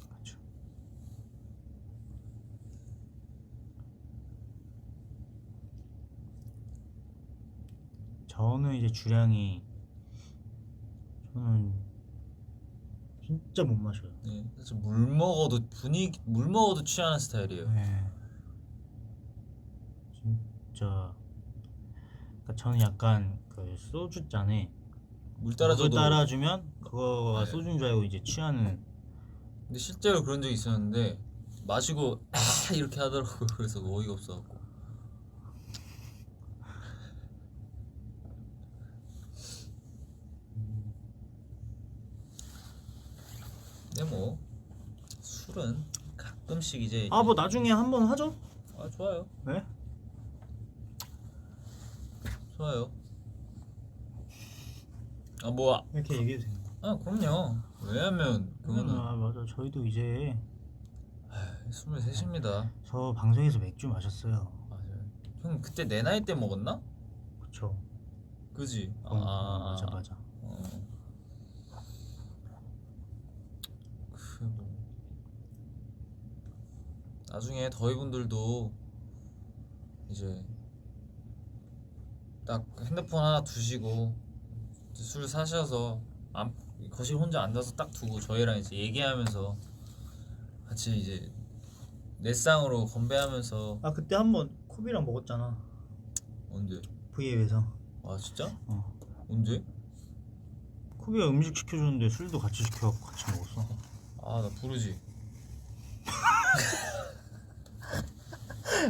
그렇죠. 저는 이제 주량이 저는 진짜 못 마셔요. 네, 그래서 물 먹어도 취하는 스타일이에요. 네. 진짜 그러니까 저는 약간 그 소주 잔에 물 물을 따라줘도. 따라주면 그거가 네. 소주인 줄 알고 이제 취하는. 근데 실제로 그런 적이 있었는데 마시고 이렇게 하더라고요. 그래서 어이가 없어갖고. 근데 뭐 술은 가끔씩 이제 아 뭐 나중에 한번 하죠. 좋아요. 네? 좋아요. 뭐 이렇게 얘기해도 돼요. 그럼요. 왜냐면 그거는 아 맞아. 저희도 이제 23입니다. 저 방송에서 맥주 마셨어요. 맞아요. 형 그때 내 나이 때 먹었나? 그쵸. 그지? 맞아 맞아. 나중에 더위분들도 이제 딱 핸드폰 하나 두시고 술 사셔서 거실 혼자 앉아서 딱 두고 저희랑 이제 얘기하면서 같이 이제 넷상으로 건배하면서. 아 그때 한번 코비랑 먹었잖아. 언제? V앱에서. 아 진짜? 어. 언제? 코비가 음식 시켜줬는데 술도 같이 시켜갖고 같이 먹었어. 아 나 부르지.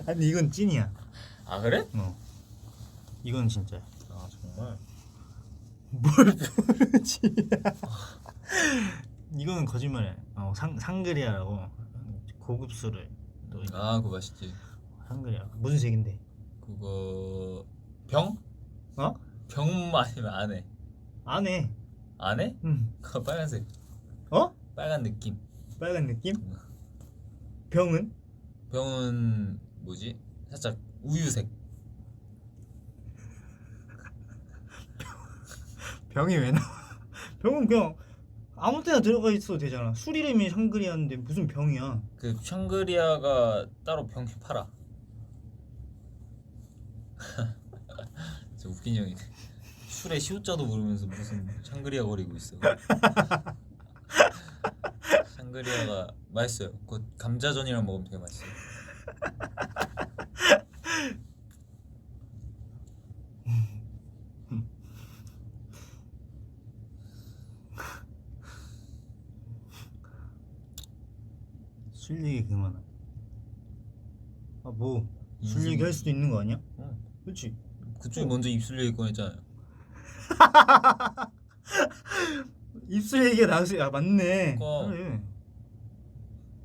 아니 이건 찐이야. 아 그래? 어. 이건 진짜야. 아 정말? 뭘 모르지? 이거는 거짓말이야. 상그리아라고 고급 술을 또 아 그거 맛있지. 상그리아 무슨 색인데? 그거 병? 어? 병 아니면 안 해? 안 해. 안 해? 응. 그거 빨간색. 어? 빨간 느낌. 빨간 느낌? 병은? 병은 뭐지? 살짝 우유색. 병이 왜 나와? 병은 그냥 아무 때나 들어가 있어도 되잖아. 술 이름이 샹그리아인데 무슨 병이야? 그 샹그리아가 따로 병 팔아. 진짜 웃긴 형이네. 술에 시우자도 모르면서 무슨 샹그리아 거리고 있어. 샹그리아가 맛있어요. 그 감자전이랑 먹으면 되게 맛있어요. 술 얘기 그만하. 아 뭐 술 인생- 얘기 할 수도 있는 거 아니야? 응. 그렇지. 그쪽이 먼저 입술 얘기 꺼냈잖아요. 입술 얘기가 나왔어. 아 맞네. 그러니까. 그래.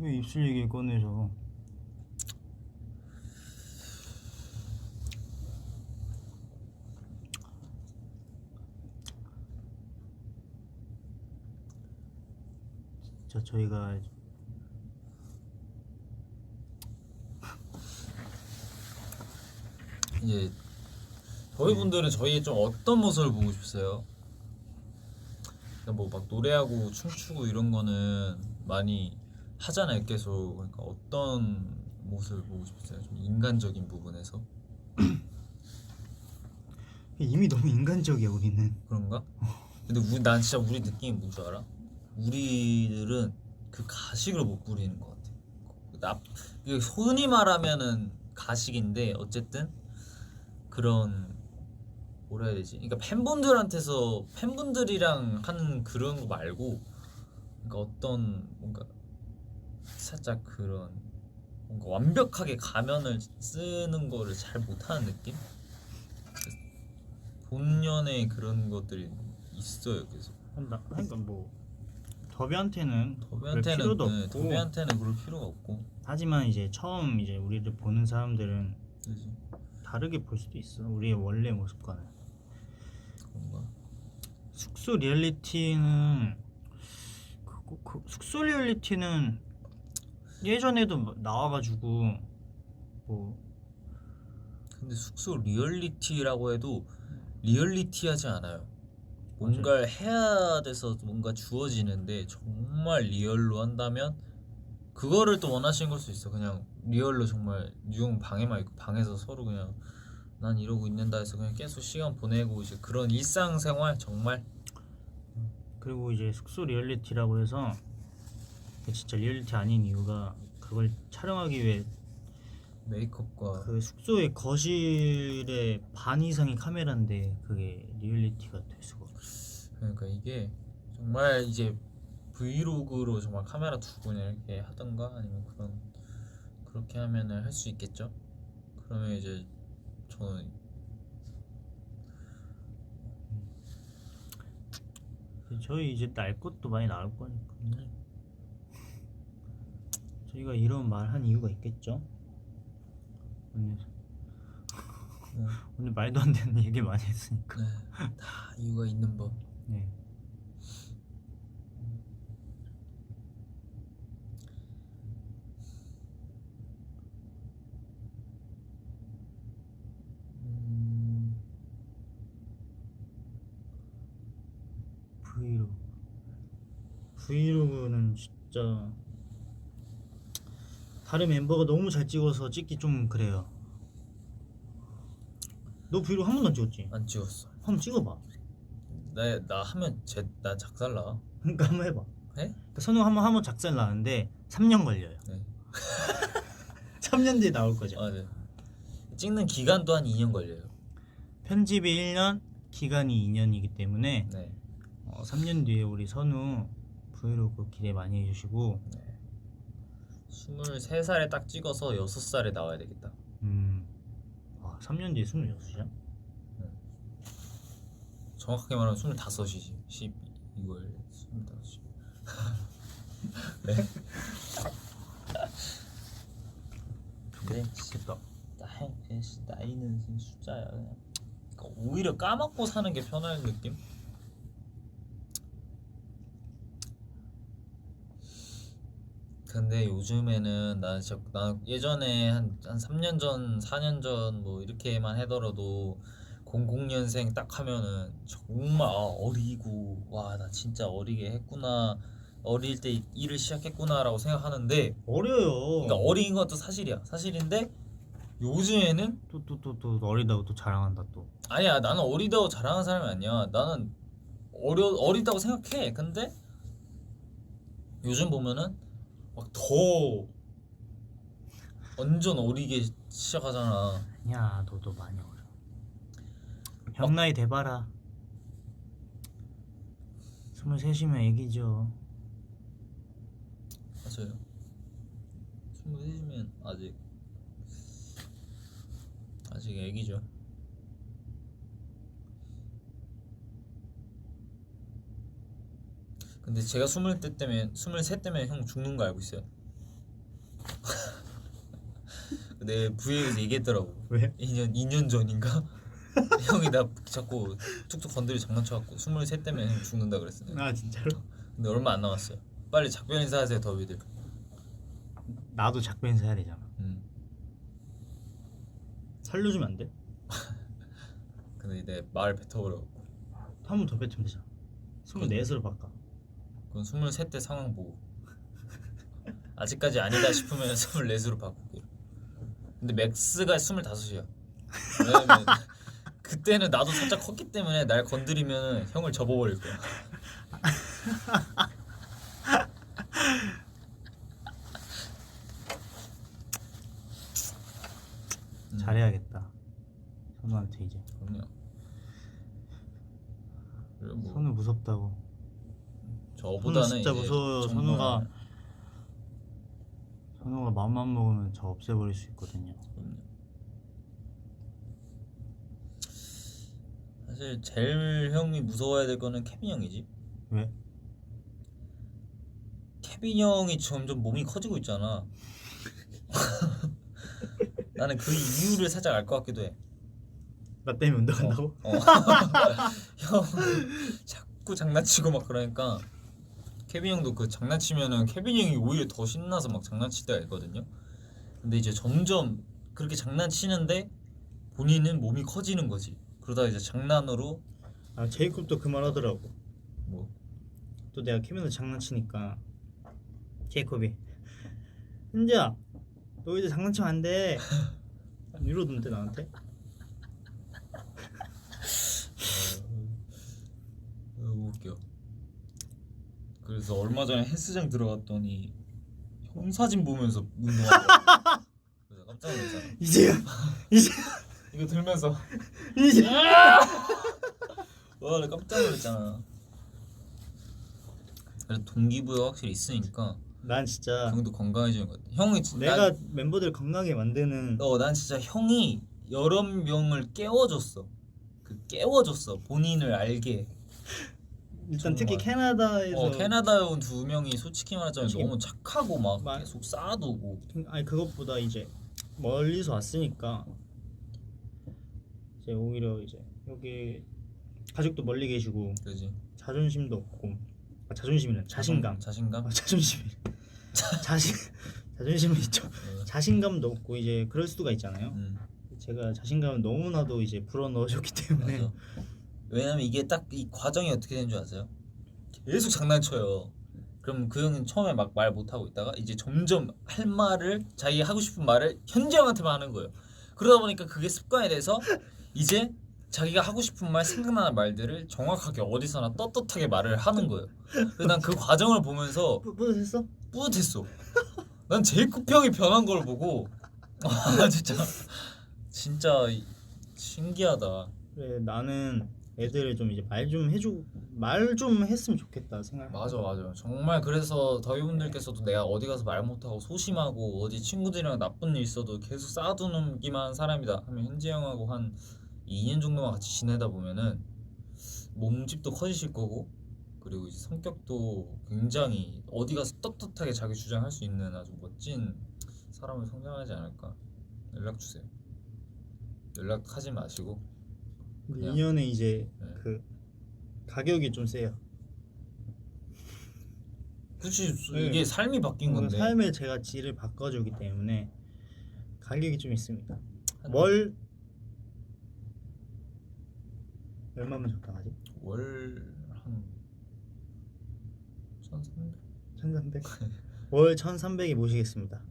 왜 입술 얘기 꺼내서? 자 저희가 이제 저희 분들은 저희의 좀 어떤 모습을 보고 싶으세요? 뭐 막 노래하고 춤추고 이런 거는 많이 하잖아요 계속. 그러니까 어떤 모습을 보고 싶으세요? 좀 인간적인 부분에서 이미 너무 인간적이야 우리는. 그런가? 근데 난 진짜 우리 느낌이 뭔 줄 알아? 우리들은 그 가식을 못 부리는 것 같아. 이게 흔히 말하면은 가식인데 어쨌든 그런 뭐라 해야 되지? 그러니까 팬분들한테서 팬분들이랑 하는 그런 거 말고, 그러니까 어떤 뭔가 살짝 그런 뭔가 완벽하게 가면을 쓰는 거를 잘 못하는 느낌? 본연의 그런 것들이 있어요 계속. 그러니까 뭐 더비한테는 그럴 더비한테는 필요도 네, 없고. 더비한테는 그럴 필요가 없고. 하지만 이제 처음 이제 우리를 보는 사람들은 그지? 다르게 볼 수도 있어. 우리의 원래 모습과는. 그런가? 숙소 리얼리티는 숙소 리얼리티는 예전에도 나와가지고 뭐 근데 숙소 리얼리티라고 해도 리얼리티하지 않아요. 뭔가를 해야 돼서 뭔가 주어지는데 정말 리얼로 한다면 그거를 또 원하시는 걸 수 있어. 그냥 리얼로 정말 뉴욕 방에만 있고 방에서 서로 그냥 난 이러고 있는다 해서 그냥 계속 시간 보내고 이제 그런 일상생활 정말. 그리고 이제 숙소 리얼리티라고 해서 그게 진짜 리얼리티 아닌 이유가 그걸 촬영하기 위해 메이크업과 그 숙소의 거실의 반 이상이 카메라인데 그게 리얼리티가 될 수가 없어. 그러니까 이게 정말 이제 브이로그로 정말 카메라 두고 그냥 이렇게 하던가 아니면 그렇게 하면은 할 수 있겠죠. 그러면 이제 저는 저희 이제 날 것도 많이 나올 거니까 저희가 이런 말 한 이유가 있겠죠. 오늘 말도 안 되는 얘기 많이 했으니까. 네, 다 이유가 있는 법. 네. 브이로그는 진짜 다른 멤버가 너무 잘 찍어서 찍기 좀 그래요. 너 브이로그 한 번도 안 찍었지? 안 찍었어. 한번 찍어봐. 나 하면 나 작살나. 그러니까 한번 해봐. 해? 그러니까 선우 한번 작살 나는데 3년 걸려요. 네. 3년 뒤에 나올 거죠. 아, 네. 찍는 기간도 한 2년 걸려요. 편집이 1년, 기간이 2년이기 때문에 네. 3년 뒤에 우리 선우 브이로그 기대 많이 해주시고. 23살에 딱 찍어서 6살에 나와야 되겠다. 3년 뒤에 26이야? 정확하게 말하면 25이지. 12월 25시. 네. 근데 좋겠다. 나이는 숫자야. 그냥. 그러니까 오히려 까먹고 사는 게 편한 느낌? 근데 요즘에는 나 예전에 한 3년 전, 4년 전 뭐 이렇게만 하더라도 00년생 딱 하면은 정말 어리고 와 나 진짜 어리게 했구나, 어릴 때 일을 시작했구나라고 생각하는데, 어려요. 그러니까 어린 것도 사실인데 요즘에는 또 어리다고 또 자랑한다 또. 아니야, 나는 어리다고 자랑하는 사람이 아니야. 나는 어리다고 생각해. 근데 요즘 보면은 막 더 완전 어리게 시작하잖아. 아니야, 너도 많이 어려. 형 나이 돼봐라. 23이면 애기죠. 맞아요. 23이면 아직 애기죠. 근데 제가 23 때문에 형 죽는 거 알고 있어요? 내 부에서 얘기했더라고. 왜? 2년 전인가? 형이 나 자꾸 툭툭 건드려 장난쳐갖고 23 때문에 형 죽는다 그랬어요. 아 진짜로? 근데 얼마 안 남았어요. 빨리 작별 인사하세요, 더비들. 나도 작별 인사 해야 되잖아. 살려주면 안 돼? 근데 내 말 뱉어버려갖고. 한 번 더 뱉으면 되잖아. 24으로 바꿔. 그건 23 때 상황 보고. 아직까지 아니다 싶으면 24으로 바꿀게요. 근데 맥스가 25이야. 왜냐면 그때는 나도 살짝 컸기 때문에 날 건드리면 형을 접어버릴 거야. 잘해야겠다. 선우한테 이제. 그럼요. 그리고 뭐 선우 무섭다고. 저보다는 선우 진짜 이제 무서워요. 정말- 선우가 마음만 먹으면 저 없애버릴 수 있거든요. 그럼요. 사실 제일 형이 무서워야 될 거는 케빈 형이지. 왜? 케빈 형이 점점 몸이 커지고 있잖아. 나는 그 이유를 살짝 알 것 같기도 해. 나 때문에 운동한다고? 형 자꾸 장난치고 막 그러니까 케빈 형도 그 장난치면은 케빈 형이 오히려 더 신나서 막 장난칠 때가 있거든요. 근데 이제 점점 그렇게 장난치는데 본인은 몸이 커지는 거지. 그러다 이제 장난으로 아 제이콥도 그 말 하더라고. 뭐 또 내가 케빈을 장난치니까 제이콥이 은지야 너 이제 장난치면 안 돼. 이러던데 나한테. 너무 웃겨. 그래서 얼마 전에 헬스장 들어갔더니 형 사진 보면서 운동하더라고. 그래서 깜짝 놀랐잖아. 이제 이거 들면서 이제 와, 나 깜짝 놀랐잖아. 그래서 동기부여 확실히 있으니까 난 진짜 형도 건강해지는 것 같아. 형이 내가 멤버들 건강하게 만드는 난 진짜 형이 여러 명을 깨워줬어. 깨워줬어. 본인을 알게. 일단 정말. 특히 캐나다에서 캐나다에 온 2명이 솔직히 말하자면 솔직히 너무 착하고 막 막- 계속 쌓아두고. 아니 그것보다 이제 멀리서 왔으니까 이제 오히려 이제 여기 가족도 멀리 계시고 그지? 자존심도 없고 자존심이란 자신감 자신감? 자존심이 자존심은 있죠. 자신감도 없고 이제 그럴 수가 있잖아요. 제가 자신감을 너무나도 이제 불어넣어줬기 때문에 맞아. 왜냐면 이게 딱 이 과정이 어떻게 되는 줄 아세요? 계속 장난쳐요. 그럼 그 형은 처음에 막 말 못하고 있다가 이제 점점 할 말을 자기 하고 싶은 말을 현지 형한테만 하는 거예요. 그러다 보니까 그게 습관이 돼서 이제 자기가 하고 싶은 말 생각나는 말들을 정확하게 어디서나 떳떳하게 말을 하는 거예요. 그래서 난 그 과정을 보면서 뿌듯했어? 뿌듯했어. 난 제이콥 형이 변한 걸 보고 아 진짜 신기하다. 그래 나는 애들을 좀 이제 말 좀 했으면 좋겠다 생각. 맞아. 정말 그래서 더위분들께서도 내가 어디 가서 말 못하고 소심하고 어디 친구들이랑 나쁜 일 있어도 계속 쌓아두기만 한 사람이다 하면 현지 형하고 한 2년 정도만 같이 지내다 보면은 몸집도 커지실 거고 그리고 이제 성격도 굉장히 어디 가서 떳떳하게 자기 주장할 수 있는 아주 멋진 사람을 성장하지 않을까. 연락 주세요. 연락하지 마시고 그냥- 2년에 이제 네. 그 가격이 좀 세요. 그치 네. 이게 삶이 바뀐 건데 삶의 제가 질을 바꿔주기 때문에 가격이 좀 있습니다. 한- 월 얼마면 적당하지? 월한 1,300. 1,300. 월 1,300이 모시겠습니다.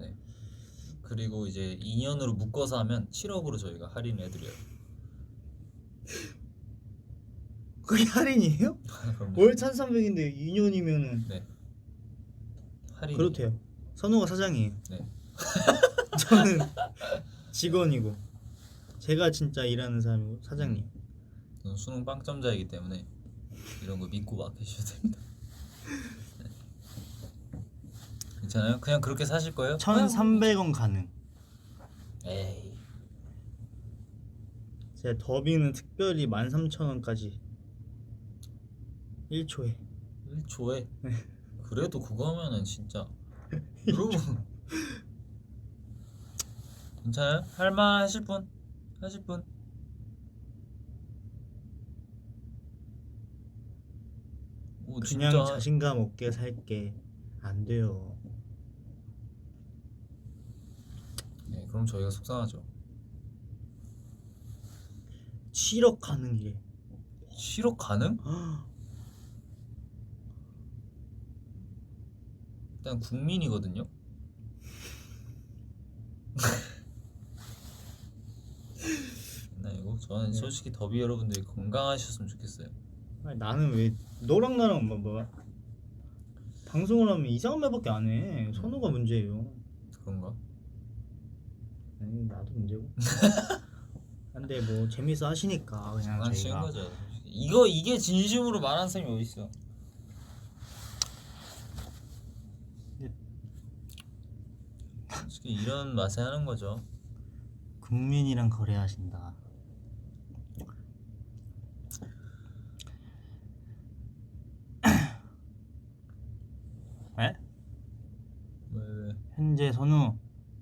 그리고 이제 2년으로 묶어서 하면 7억으로 저희가 할인해드려요. 그게 할인이에요? 그럼 월 1,300인데 2년이면은 할인. 그렇대요. 선우가 사장이에요. 네. 저는 직원이고 제가 진짜 일하는 사람이고 사장님. 저는 수능 빵점자이기 때문에 이런 거 믿고 맡기셔도 됩니다. 네. 괜찮아요? 그냥 그렇게 사실 거예요? 1,300원 가능. 에이 제 더비는 특별히 13,000원까지 1초에 1초에 그래도 그거 하면은 진짜 여러분 괜찮아요? 할만 하실 분? 하실 분? 오 그냥 진짜 자신감 없게 살게 안 돼요. 네 그럼 저희가 속상하죠. 7억 가능이래. 7억 가능? 일단 국민이거든요. 나 이거 저는 네. 솔직히 더비 여러분들이 건강하셨으면 좋겠어요. 아니, 나는 왜 너랑 나랑 뭐 방송을 하면 이상한 말밖에 안 해. 선우가 문제예요. 그런가? 아니 나도 문제고. 근데 뭐 재밌어 하시니까 그냥 장난치는 저희가 거죠. 이게 진심으로 말하는 사람이 어디 있어? 솔직히 이런 맛에 하는 거죠. 국민이랑 거래하신다. 에? 왜? 현재 선우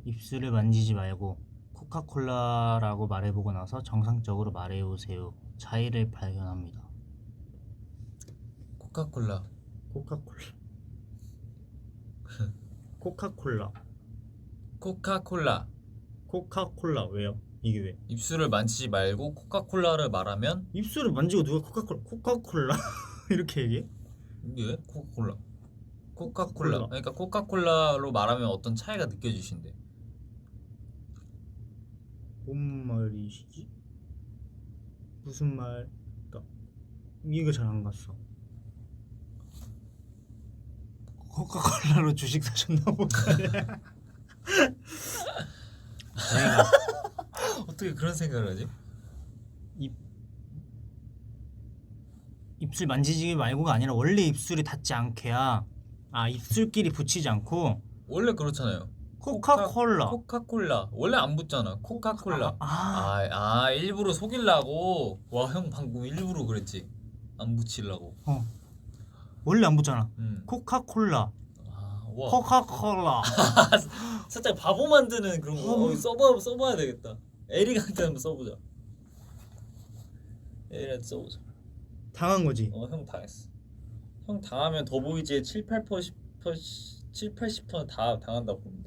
입술을 만지지 말고 코카콜라라고 말해보고 나서 정상적으로 말해보세요. 차이를 발견합니다. 코카콜라. 코카콜라. 코카콜라. 코카콜라. 코카콜라 왜요? 이게 왜? 입술을 만지지 말고 코카콜라를 말하면 입술을 만지고 누가 코카콜라 이렇게 얘기해? 이게 왜? 코카콜라. 코카콜라. 코카콜라. 그러니까 코카콜라로 말하면 어떤 차이가 느껴지신대. 뭔 말이시지? 무슨 말? 그러니까 이해가 잘 안 갔어. 코카콜라로 주식 사셨나 보다. 내가 어떻게 그런 생각을 하지? 입술 만지지 말고가 아니라 원래 입술이 닿지 않게야. 아 입술끼리 붙이지 않고 원래 그렇잖아요. 코카콜라. 코카콜라. 원래 안 붙잖아. 코카콜라. 아, 아 일부러 속이려고. 와 형 방금 일부러 그랬지. 안 붙이려고. 원래 안 붙잖아. 음. 코카콜라. 아, 와. 코카콜라. 살짝 바보 만드는 그런 거 써봐야 되겠다. 에릭한테 한번 써보자. 에릭한테 써보자. 당한 거지. 형 당했어. 형 당하면 더보이즈의 7, 80% 다 당한다고 보는데.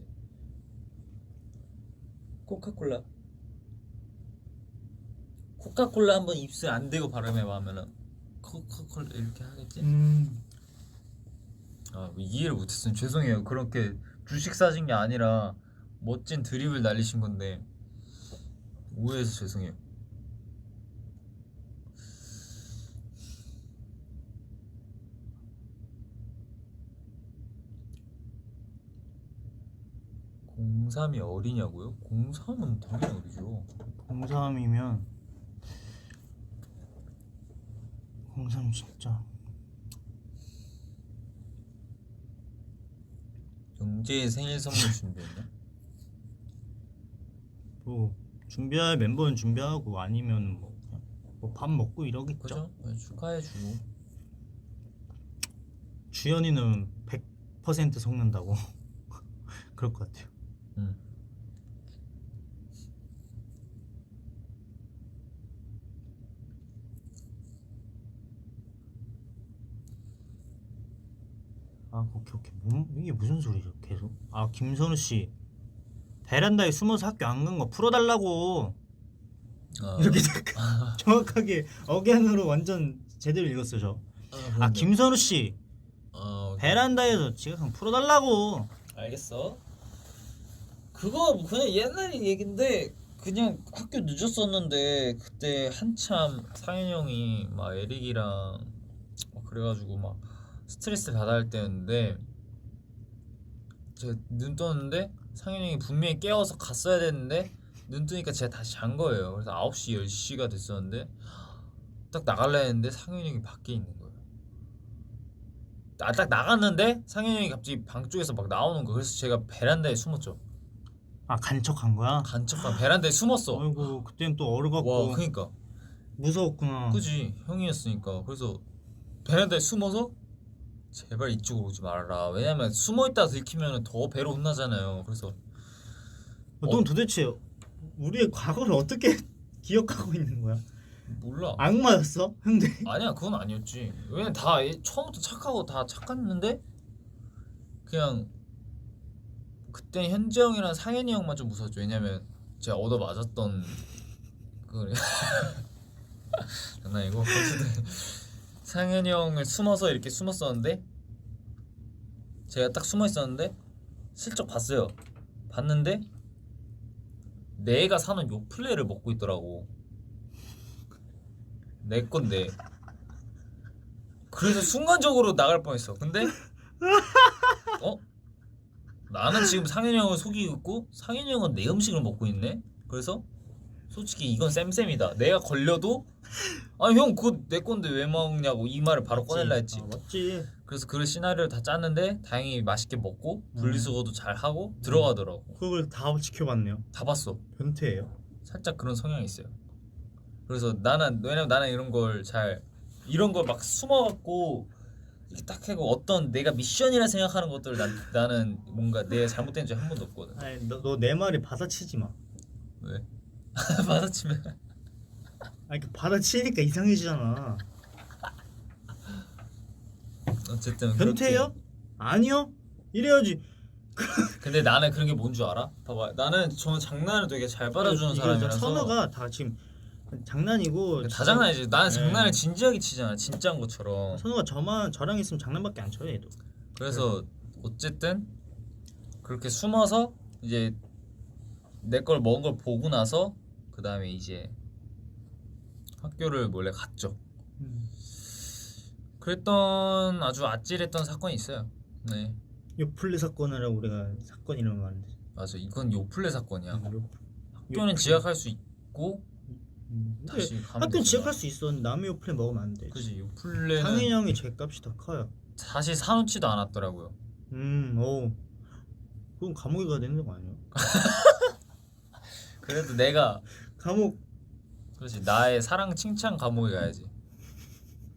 코카콜라 한번 입술 안 대고 발음해봐 하면은 코카콜라 이렇게 하겠지? 이해를 못했으면 죄송해요. 그렇게 주식 사신 게 아니라 멋진 드립을 날리신 건데 오해해서 죄송해요. 공3이 어리냐고요? 공3은 당연히 어리죠. 03이면 03 진짜 영재의 생일 선물 준비했나? 뭐 준비할 멤버는 준비하고 아니면 뭐 밥 먹고 이러겠죠. 그죠? 네, 축하해주고. 주연이는 100% 속는다고 그럴 것 같아요. 응. 오케이. 이게 무슨 소리죠? 계속. 김선우 씨 베란다에 숨어서 학교 안 간 거 풀어달라고. 이렇게 정확하게 억양으로 완전 제대로 읽었어요 저. 김선우 씨 베란다에서 지각하면 풀어달라고. 알겠어. 그거 그냥 옛날 얘긴데 그냥 학교 늦었었는데 그때 한참 상현이 형이 막 에릭이랑 막 그래가지고 막 스트레스 받아야 할 때였는데 제가 눈 떴는데 상현이 형이 분명히 깨워서 갔어야 됐는데 눈 뜨니까 제가 다시 잔 거예요. 그래서 9시 10시가 됐었는데 딱 나갈라 했는데 상현이 형이 밖에 있는 거예요. 딱 나갔는데 상현이 형이 갑자기 방 쪽에서 막 나오는 거예요. 그래서 제가 베란다에 숨었죠. 간척한 거야? 간척한 베란다에 숨었어. 아이고 그땐 또 얼어갖고 와, 그니까 무서웠구나. 그지 형이었으니까. 그래서 베란다에 숨어서 제발 이쪽으로 오지 말아라. 왜냐면 숨어있다 들키면 더 배로 혼나잖아요. 그래서 넌 도대체 우리의 과거를 어떻게 기억하고 있는 거야? 몰라. 악마였어? 근데 아니야, 그건 아니었지. 왜냐면 다 처음부터 착하고 다 착했는데 그냥 그때 현지 형이랑 상현이 형만 좀 무서웠죠. 왜냐면 제가 얻어 맞았던 그 장난이고 어쨌든 상현이 형을 숨어서 이렇게 숨었었는데 제가 딱 숨어 있었는데 슬쩍 봤어요. 봤는데 내가 사는 요플레를 먹고 있더라고. 내 건데. 그래서 순간적으로 나갈 뻔했어. 근데 나는 지금 상현이 형을 속이고 있고 상현이 형은 내 음식을 먹고 있네. 그래서 솔직히 이건 쌤쌤이다. 내가 걸려도 형 그거 내 건데 왜 먹냐고 이 말을 바로 꺼낼라 했지. 맞지. 그래서 그 시나리오를 다 짰는데 다행히 맛있게 먹고 분리수거도 잘 하고 들어가더라고. 그걸 다 지켜봤네요. 다 봤어. 변태예요? 살짝 그런 성향이 있어요. 그래서 왜냐면 나는 이런 걸 막 숨어갖고 이렇게 딱 하고 어떤 내가 미션이라 생각하는 것들을 나는 뭔가 내 잘못된 적이 한 번도 없거든. 아니 너 내 말이 받아치지 마. 왜? 받아치면 받아치니까 이상해지잖아. 어쨌든 변태예요? 아니요. 이래야지. 근데 나는 그런 게 뭔 줄 알아? 봐봐, 나는 저는 장난을 되게 잘 받아주는 사람이라서. 선우가 다 지금 장난이고 다 장난이지. 나는 네. 장난을 진지하게 치잖아, 진짜인 것처럼. 선우가 저랑 있으면 장난밖에 안 쳐요 얘도. 그래서 어쨌든 그렇게 숨어서 이제 내 걸 먹은 걸 보고 나서 그 다음에 이제 학교를 몰래 갔죠. 그랬던 아주 아찔했던 사건이 있어요. 네, 요플레 사건이라고 우리가 사건 이름을 말하는데. 맞아. 이건 요플레 사건이야. 학교는 요플레. 지각할 수 있고 다시 가면 학교는 되잖아. 지각할 수 있어. 남의 요플레 먹으면 안 돼. 그지. 요플레는 상현이 형이 죄값이 더 커요. 사실 사놓지도 않았더라고요. 그건 감옥에 가야 되는 거 아니야? 그래도 내가 감옥. 그렇지, 나의 사랑 칭찬 감옥에 가야지.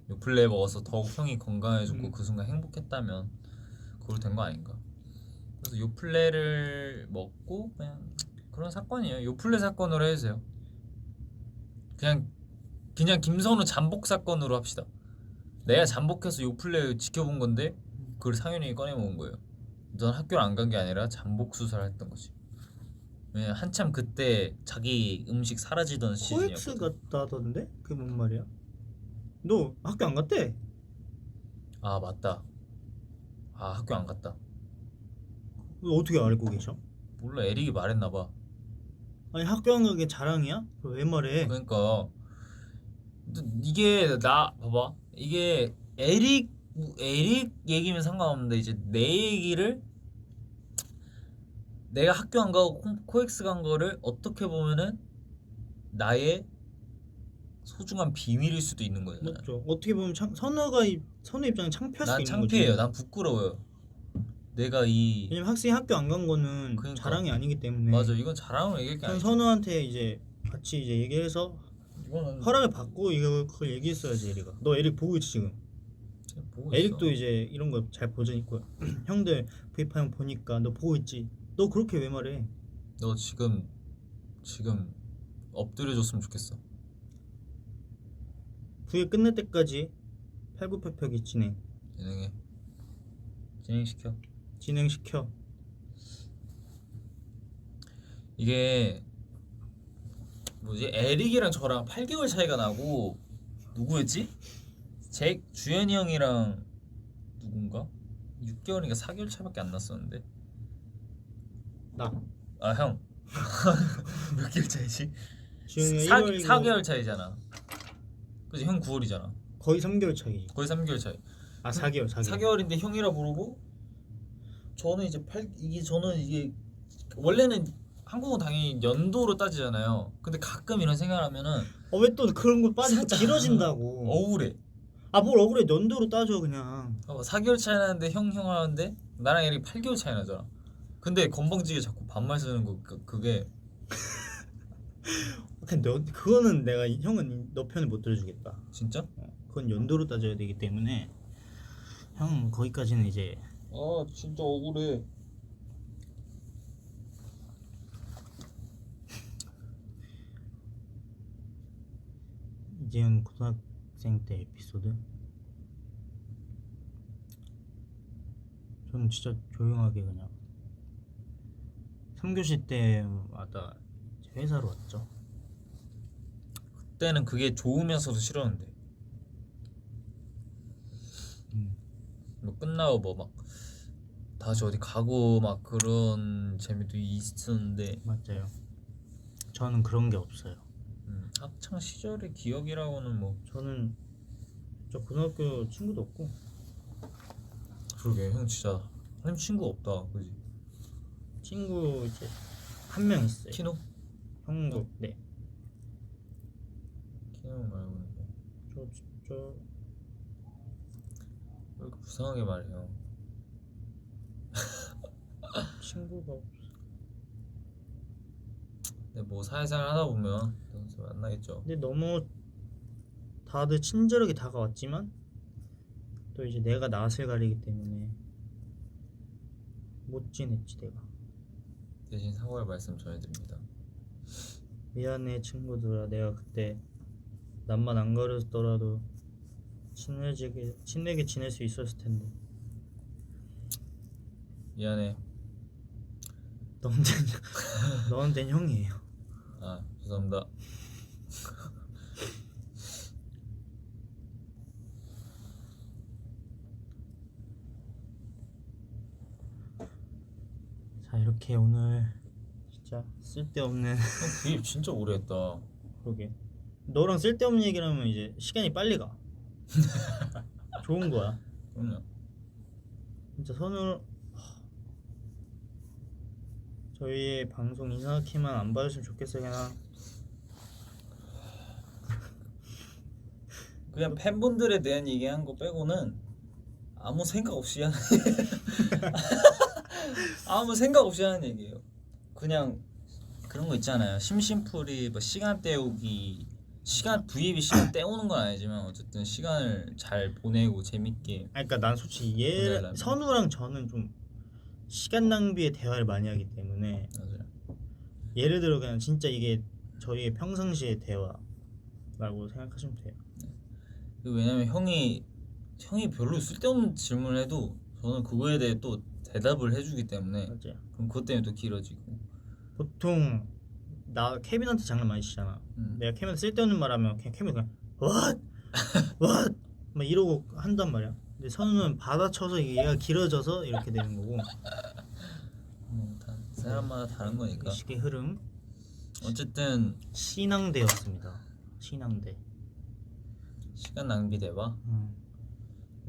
요플레 먹어서 더욱 형이 건강해졌고 그 순간 행복했다면 그걸로 된 거 아닌가. 그래서 요플레를 먹고 그냥 그런 사건이에요. 요플레 사건으로 해주세요. 그냥 김선우 잠복 사건으로 합시다. 내가 잠복해서 요플레 지켜본 건데 그걸 상현이 꺼내 먹은 거예요. 넌 학교를 안 간 게 아니라 잠복 수사를 했던 거지. 왜냐면 한참 그때 자기 음식 사라지던 코엑스 시즌이었거든. 같다던데? 그게 뭔 말이야? 너 학교 안 갔대? 아, 맞다. 아 학교 안 갔다. 어떻게 알고 계셔? 몰라 에릭이 말했나봐. 아니 학교 안 가게 자랑이야? 그거 왜 말해? 그러니까 이게 나 봐봐 이게 에릭 얘기면 상관없는데 이제 내 얘기를 내가 학교 안 가고 코엑스 간 거를 어떻게 보면은 나의 소중한 비밀일 수도 있는 거잖아. 맞죠. 어떻게 보면 선우 입장에 창피할 수 난 있는 창피해요. 거지. 난 부끄러워요. 내가 이 왜냐면 학생이 학교 안 간 거는 그러니까. 자랑이 아니기 때문에. 맞아 이건 자랑으로 얘기할 게 전 아니지. 선우한테 이제 같이 이제 얘기해서 이거는 허락을 받고 이거 그걸 얘기했어야지 에릭아. 너 에릭 보고 있지 지금? 보고 있어. 에릭도 이제 이런 거 잘 보자니까 형들 브이파이만 보니까 너 보고 있지? 너 그렇게 왜 말해? 너 지금 엎드려줬으면 좋겠어. 부회 끝날 때까지 팔굽혀펴기 진행시켜. 진행시켜. 이게 뭐지? 에릭이랑 저랑 8개월 차이가 나고 누구였지? 주현이 형이랑 누군가? 6개월인가 4개월 차이밖에 안 났었는데. 나 아 형. 몇 개월 차이지? 지웅이 4개월 차이잖아. 그치 형 9월이잖아. 거의 3개월 차이. 거의 3개월 차이. 아 4개월 4개월인데 형이라 부르고 저는 이게 원래는 한국은 당연히 연도로 따지잖아요. 근데 가끔 이런 생각을 하면은 왜 또 그런 거 빠지고 살짝 길어진다고. 억울해. 아 뭘 억울해. 연도로 따져 그냥. 4개월 차이 나는데 형 하는데 나랑 에릭 8개월 차이 나잖아. 근데 건방지게 자꾸 반말 쓰는 거 그게 그냥 그거는 내가 형은 너 편을 못 들어주겠다. 진짜? 그건 연도로 따져야 되기 때문에 형 거기까지는 이제 아 진짜 억울해. 이재현 고등학생 때 에피소드. 저는 진짜 조용하게 그냥 3교시 때마다 회사로 왔죠. 그때는 그게 좋으면서도 싫었는데 뭐 끝나고 뭐 막 다시 어디 가고 막 그런 재미도 있었는데 맞아요. 저는 그런 게 없어요. 학창 시절의 기억이라고는 뭐 저는 저 고등학교 친구도 없고. 그러게 형 진짜 한 친구 없다 그지? 친구 이제 한 명 있어요. 키노? 형도 네. 키노 말고는 뭐. 저 왜 이렇게 불쌍하게 말해요? 친구가 없어. 근데 뭐 사회생활 하다 보면 또 만나겠죠. 근데 너무 다들 친절하게 다가왔지만 또 이제 내가 낯을 가리기 때문에 못 지냈지 내가. 대신 사과의 말씀 전해드립니다. 미안해 친구들아. 내가 그때 남만 안 가렸더라도 친하게 지낼 수 있었을 텐데. 미안해. 너한텐 형이에요. 아 죄송합니다. 자 이렇게 오늘 진짜 쓸데없는 형 구입 진짜 오래 했다. 그러게 너랑 쓸데없는 얘기를 하면 이제 시간이 빨리 가. 좋은 거야. 그럼요. 진짜 저희의 방송 이상하게만 안 봐줬으면 좋겠어요. 그냥 팬분들에 대한 얘기한 거 빼고는 아무 생각 없이 하는 아무 생각 없이 하는 얘기예요. 그냥 그런 거 있잖아요. 심심풀이 뭐 시간 때우기 V앱이 시간 때우는 건 아니지만 어쨌든 시간을 잘 보내고 재밌게. 그러니까 난 솔직히 보내려면. 선우랑 저는 좀 시간 낭비의 대화를 많이 하기 때문에 맞아요. 예를 들어 그냥 진짜 이게 저희의 평상시의 대화라고 생각하시면 돼요. 왜냐면 형이 별로 쓸데없는 질문을 해도 저는 그거에 대해 또 대답을 해주기 때문에 맞아요. 그럼 그것 때문에 또 길어지고. 보통 나 케빈한테 장난 많이 치잖아. 내가 케빈한테 쓸데없는 말 하면 그냥 케빈이 그냥 what? what? 막 이러고 한단 말이야. 근데 선우는 받아쳐서 얘가 길어져서 이렇게 되는 거고. 다 사람마다 다른 거니까. 시계 흐름 어쨌든 신앙대였습니다. 신앙대. 시간 낭비 대화. 음.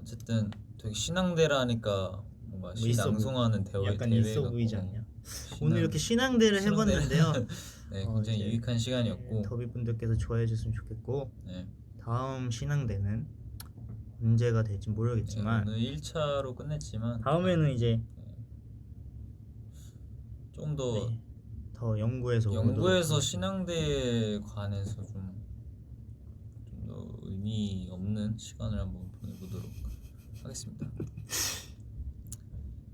어쨌든 되게 신앙대라니까 뭔가 뭐 있어 신앙송하는 대회 약간 대회 있어 같고. 보이지 않냐? 신앙- 오늘 이렇게 신앙대를 해봤는데요. 네, 굉장히 이제 유익한 시간이었고. 더비분들께서 좋아해 주셨으면 좋겠고 네. 다음 신앙대는 언제가 될지 모르겠지만 오늘 1차로 끝냈지만 다음에는 이제 좀 더 네, 더 연구해서 연구에서 오도록 신앙대에 관해서 좀 더 의미 없는 시간을 한번 보내보도록 하겠습니다.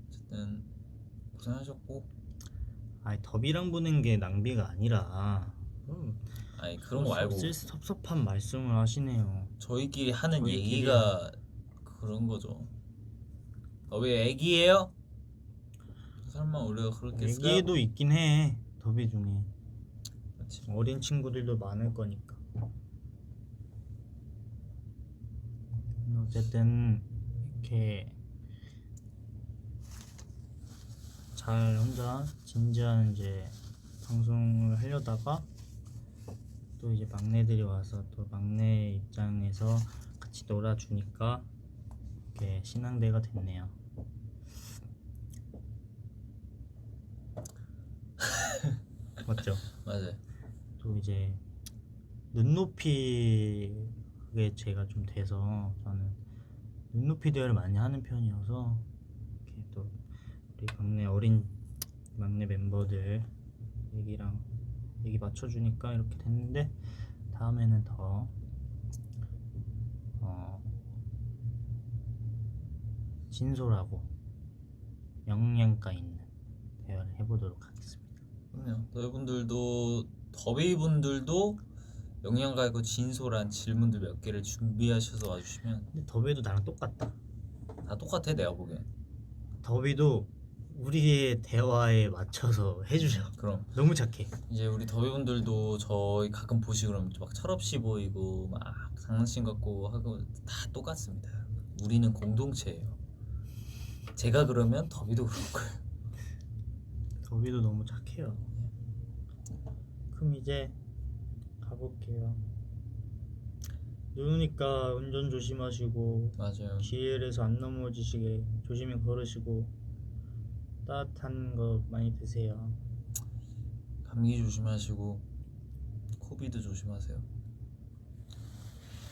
어쨌든 고생하셨고, 아니 더비랑 보는 게 낭비가 아니라 아니 그런 거 말고 섭섭한 말씀을 하시네요. 저희끼리 하는 저희끼리 얘기가 그런 거죠. 왜 애기예요? 설마 우리가 그렇게 얘기도 있긴 해. 더비 중에 그렇지. 어린 친구들도 많을 거니까. 어쨌든 이렇게 잘 혼자 진지한 이제 방송을 하려다가 또 이제 막내들이 와서 또 막내 입장에서 같이 놀아주니까 이렇게 신앙대가 됐네요. 맞죠? 맞아요. 또 이제 눈높이 그게 제가 좀 돼서 저는 눈높이 대화를 많이 하는 편이어서 이렇게 또 우리 막내 멤버들 얘기 맞춰주니까 이렇게 됐는데 다음에는 더 진솔하고 영양가 있는 대화를 해보도록 하겠습니다. 그럼요. 더비분들도 영양가 있고 진솔한 질문들 몇 개를 준비하셔서 와주시면 근데 더비도 나랑 똑같다. 다 똑같아 내가 보기엔. 더비도 우리의 대화에 맞춰서 해주셔. 그럼 너무 착해. 이제 우리 더비분들도 저희 가끔 보시고 그러면 막 철없이 보이고 막 장난친 같고 하고 다 똑같습니다. 우리는 공동체예요. 제가 그러면 더비도 그럴 거예요. 더비도 너무 착해요. 그럼 이제 가볼게요. 눈 오니까 운전 조심하시고 맞아요. 길에서 안 넘어지시게 조심히 걸으시고 따뜻한 거 많이 드세요. 감기 조심하시고 코비드 조심하세요.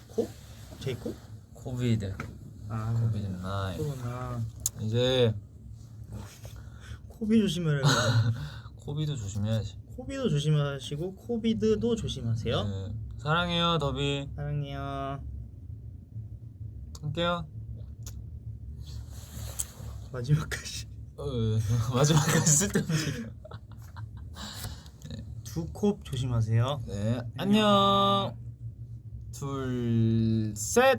코? 제 코? 코비드. 아 코비드 9. 코로나. 이제 코비 조심하라고. 코비드 조심해야지. 코비도 조심하시고 코비드도 조심하세요. 네. 사랑해요 더비. 사랑해요. 할게요. 마지막까지 마지막까지 쓸데없는. 두 코 조심하세요. 네 안녕. 둘 셋.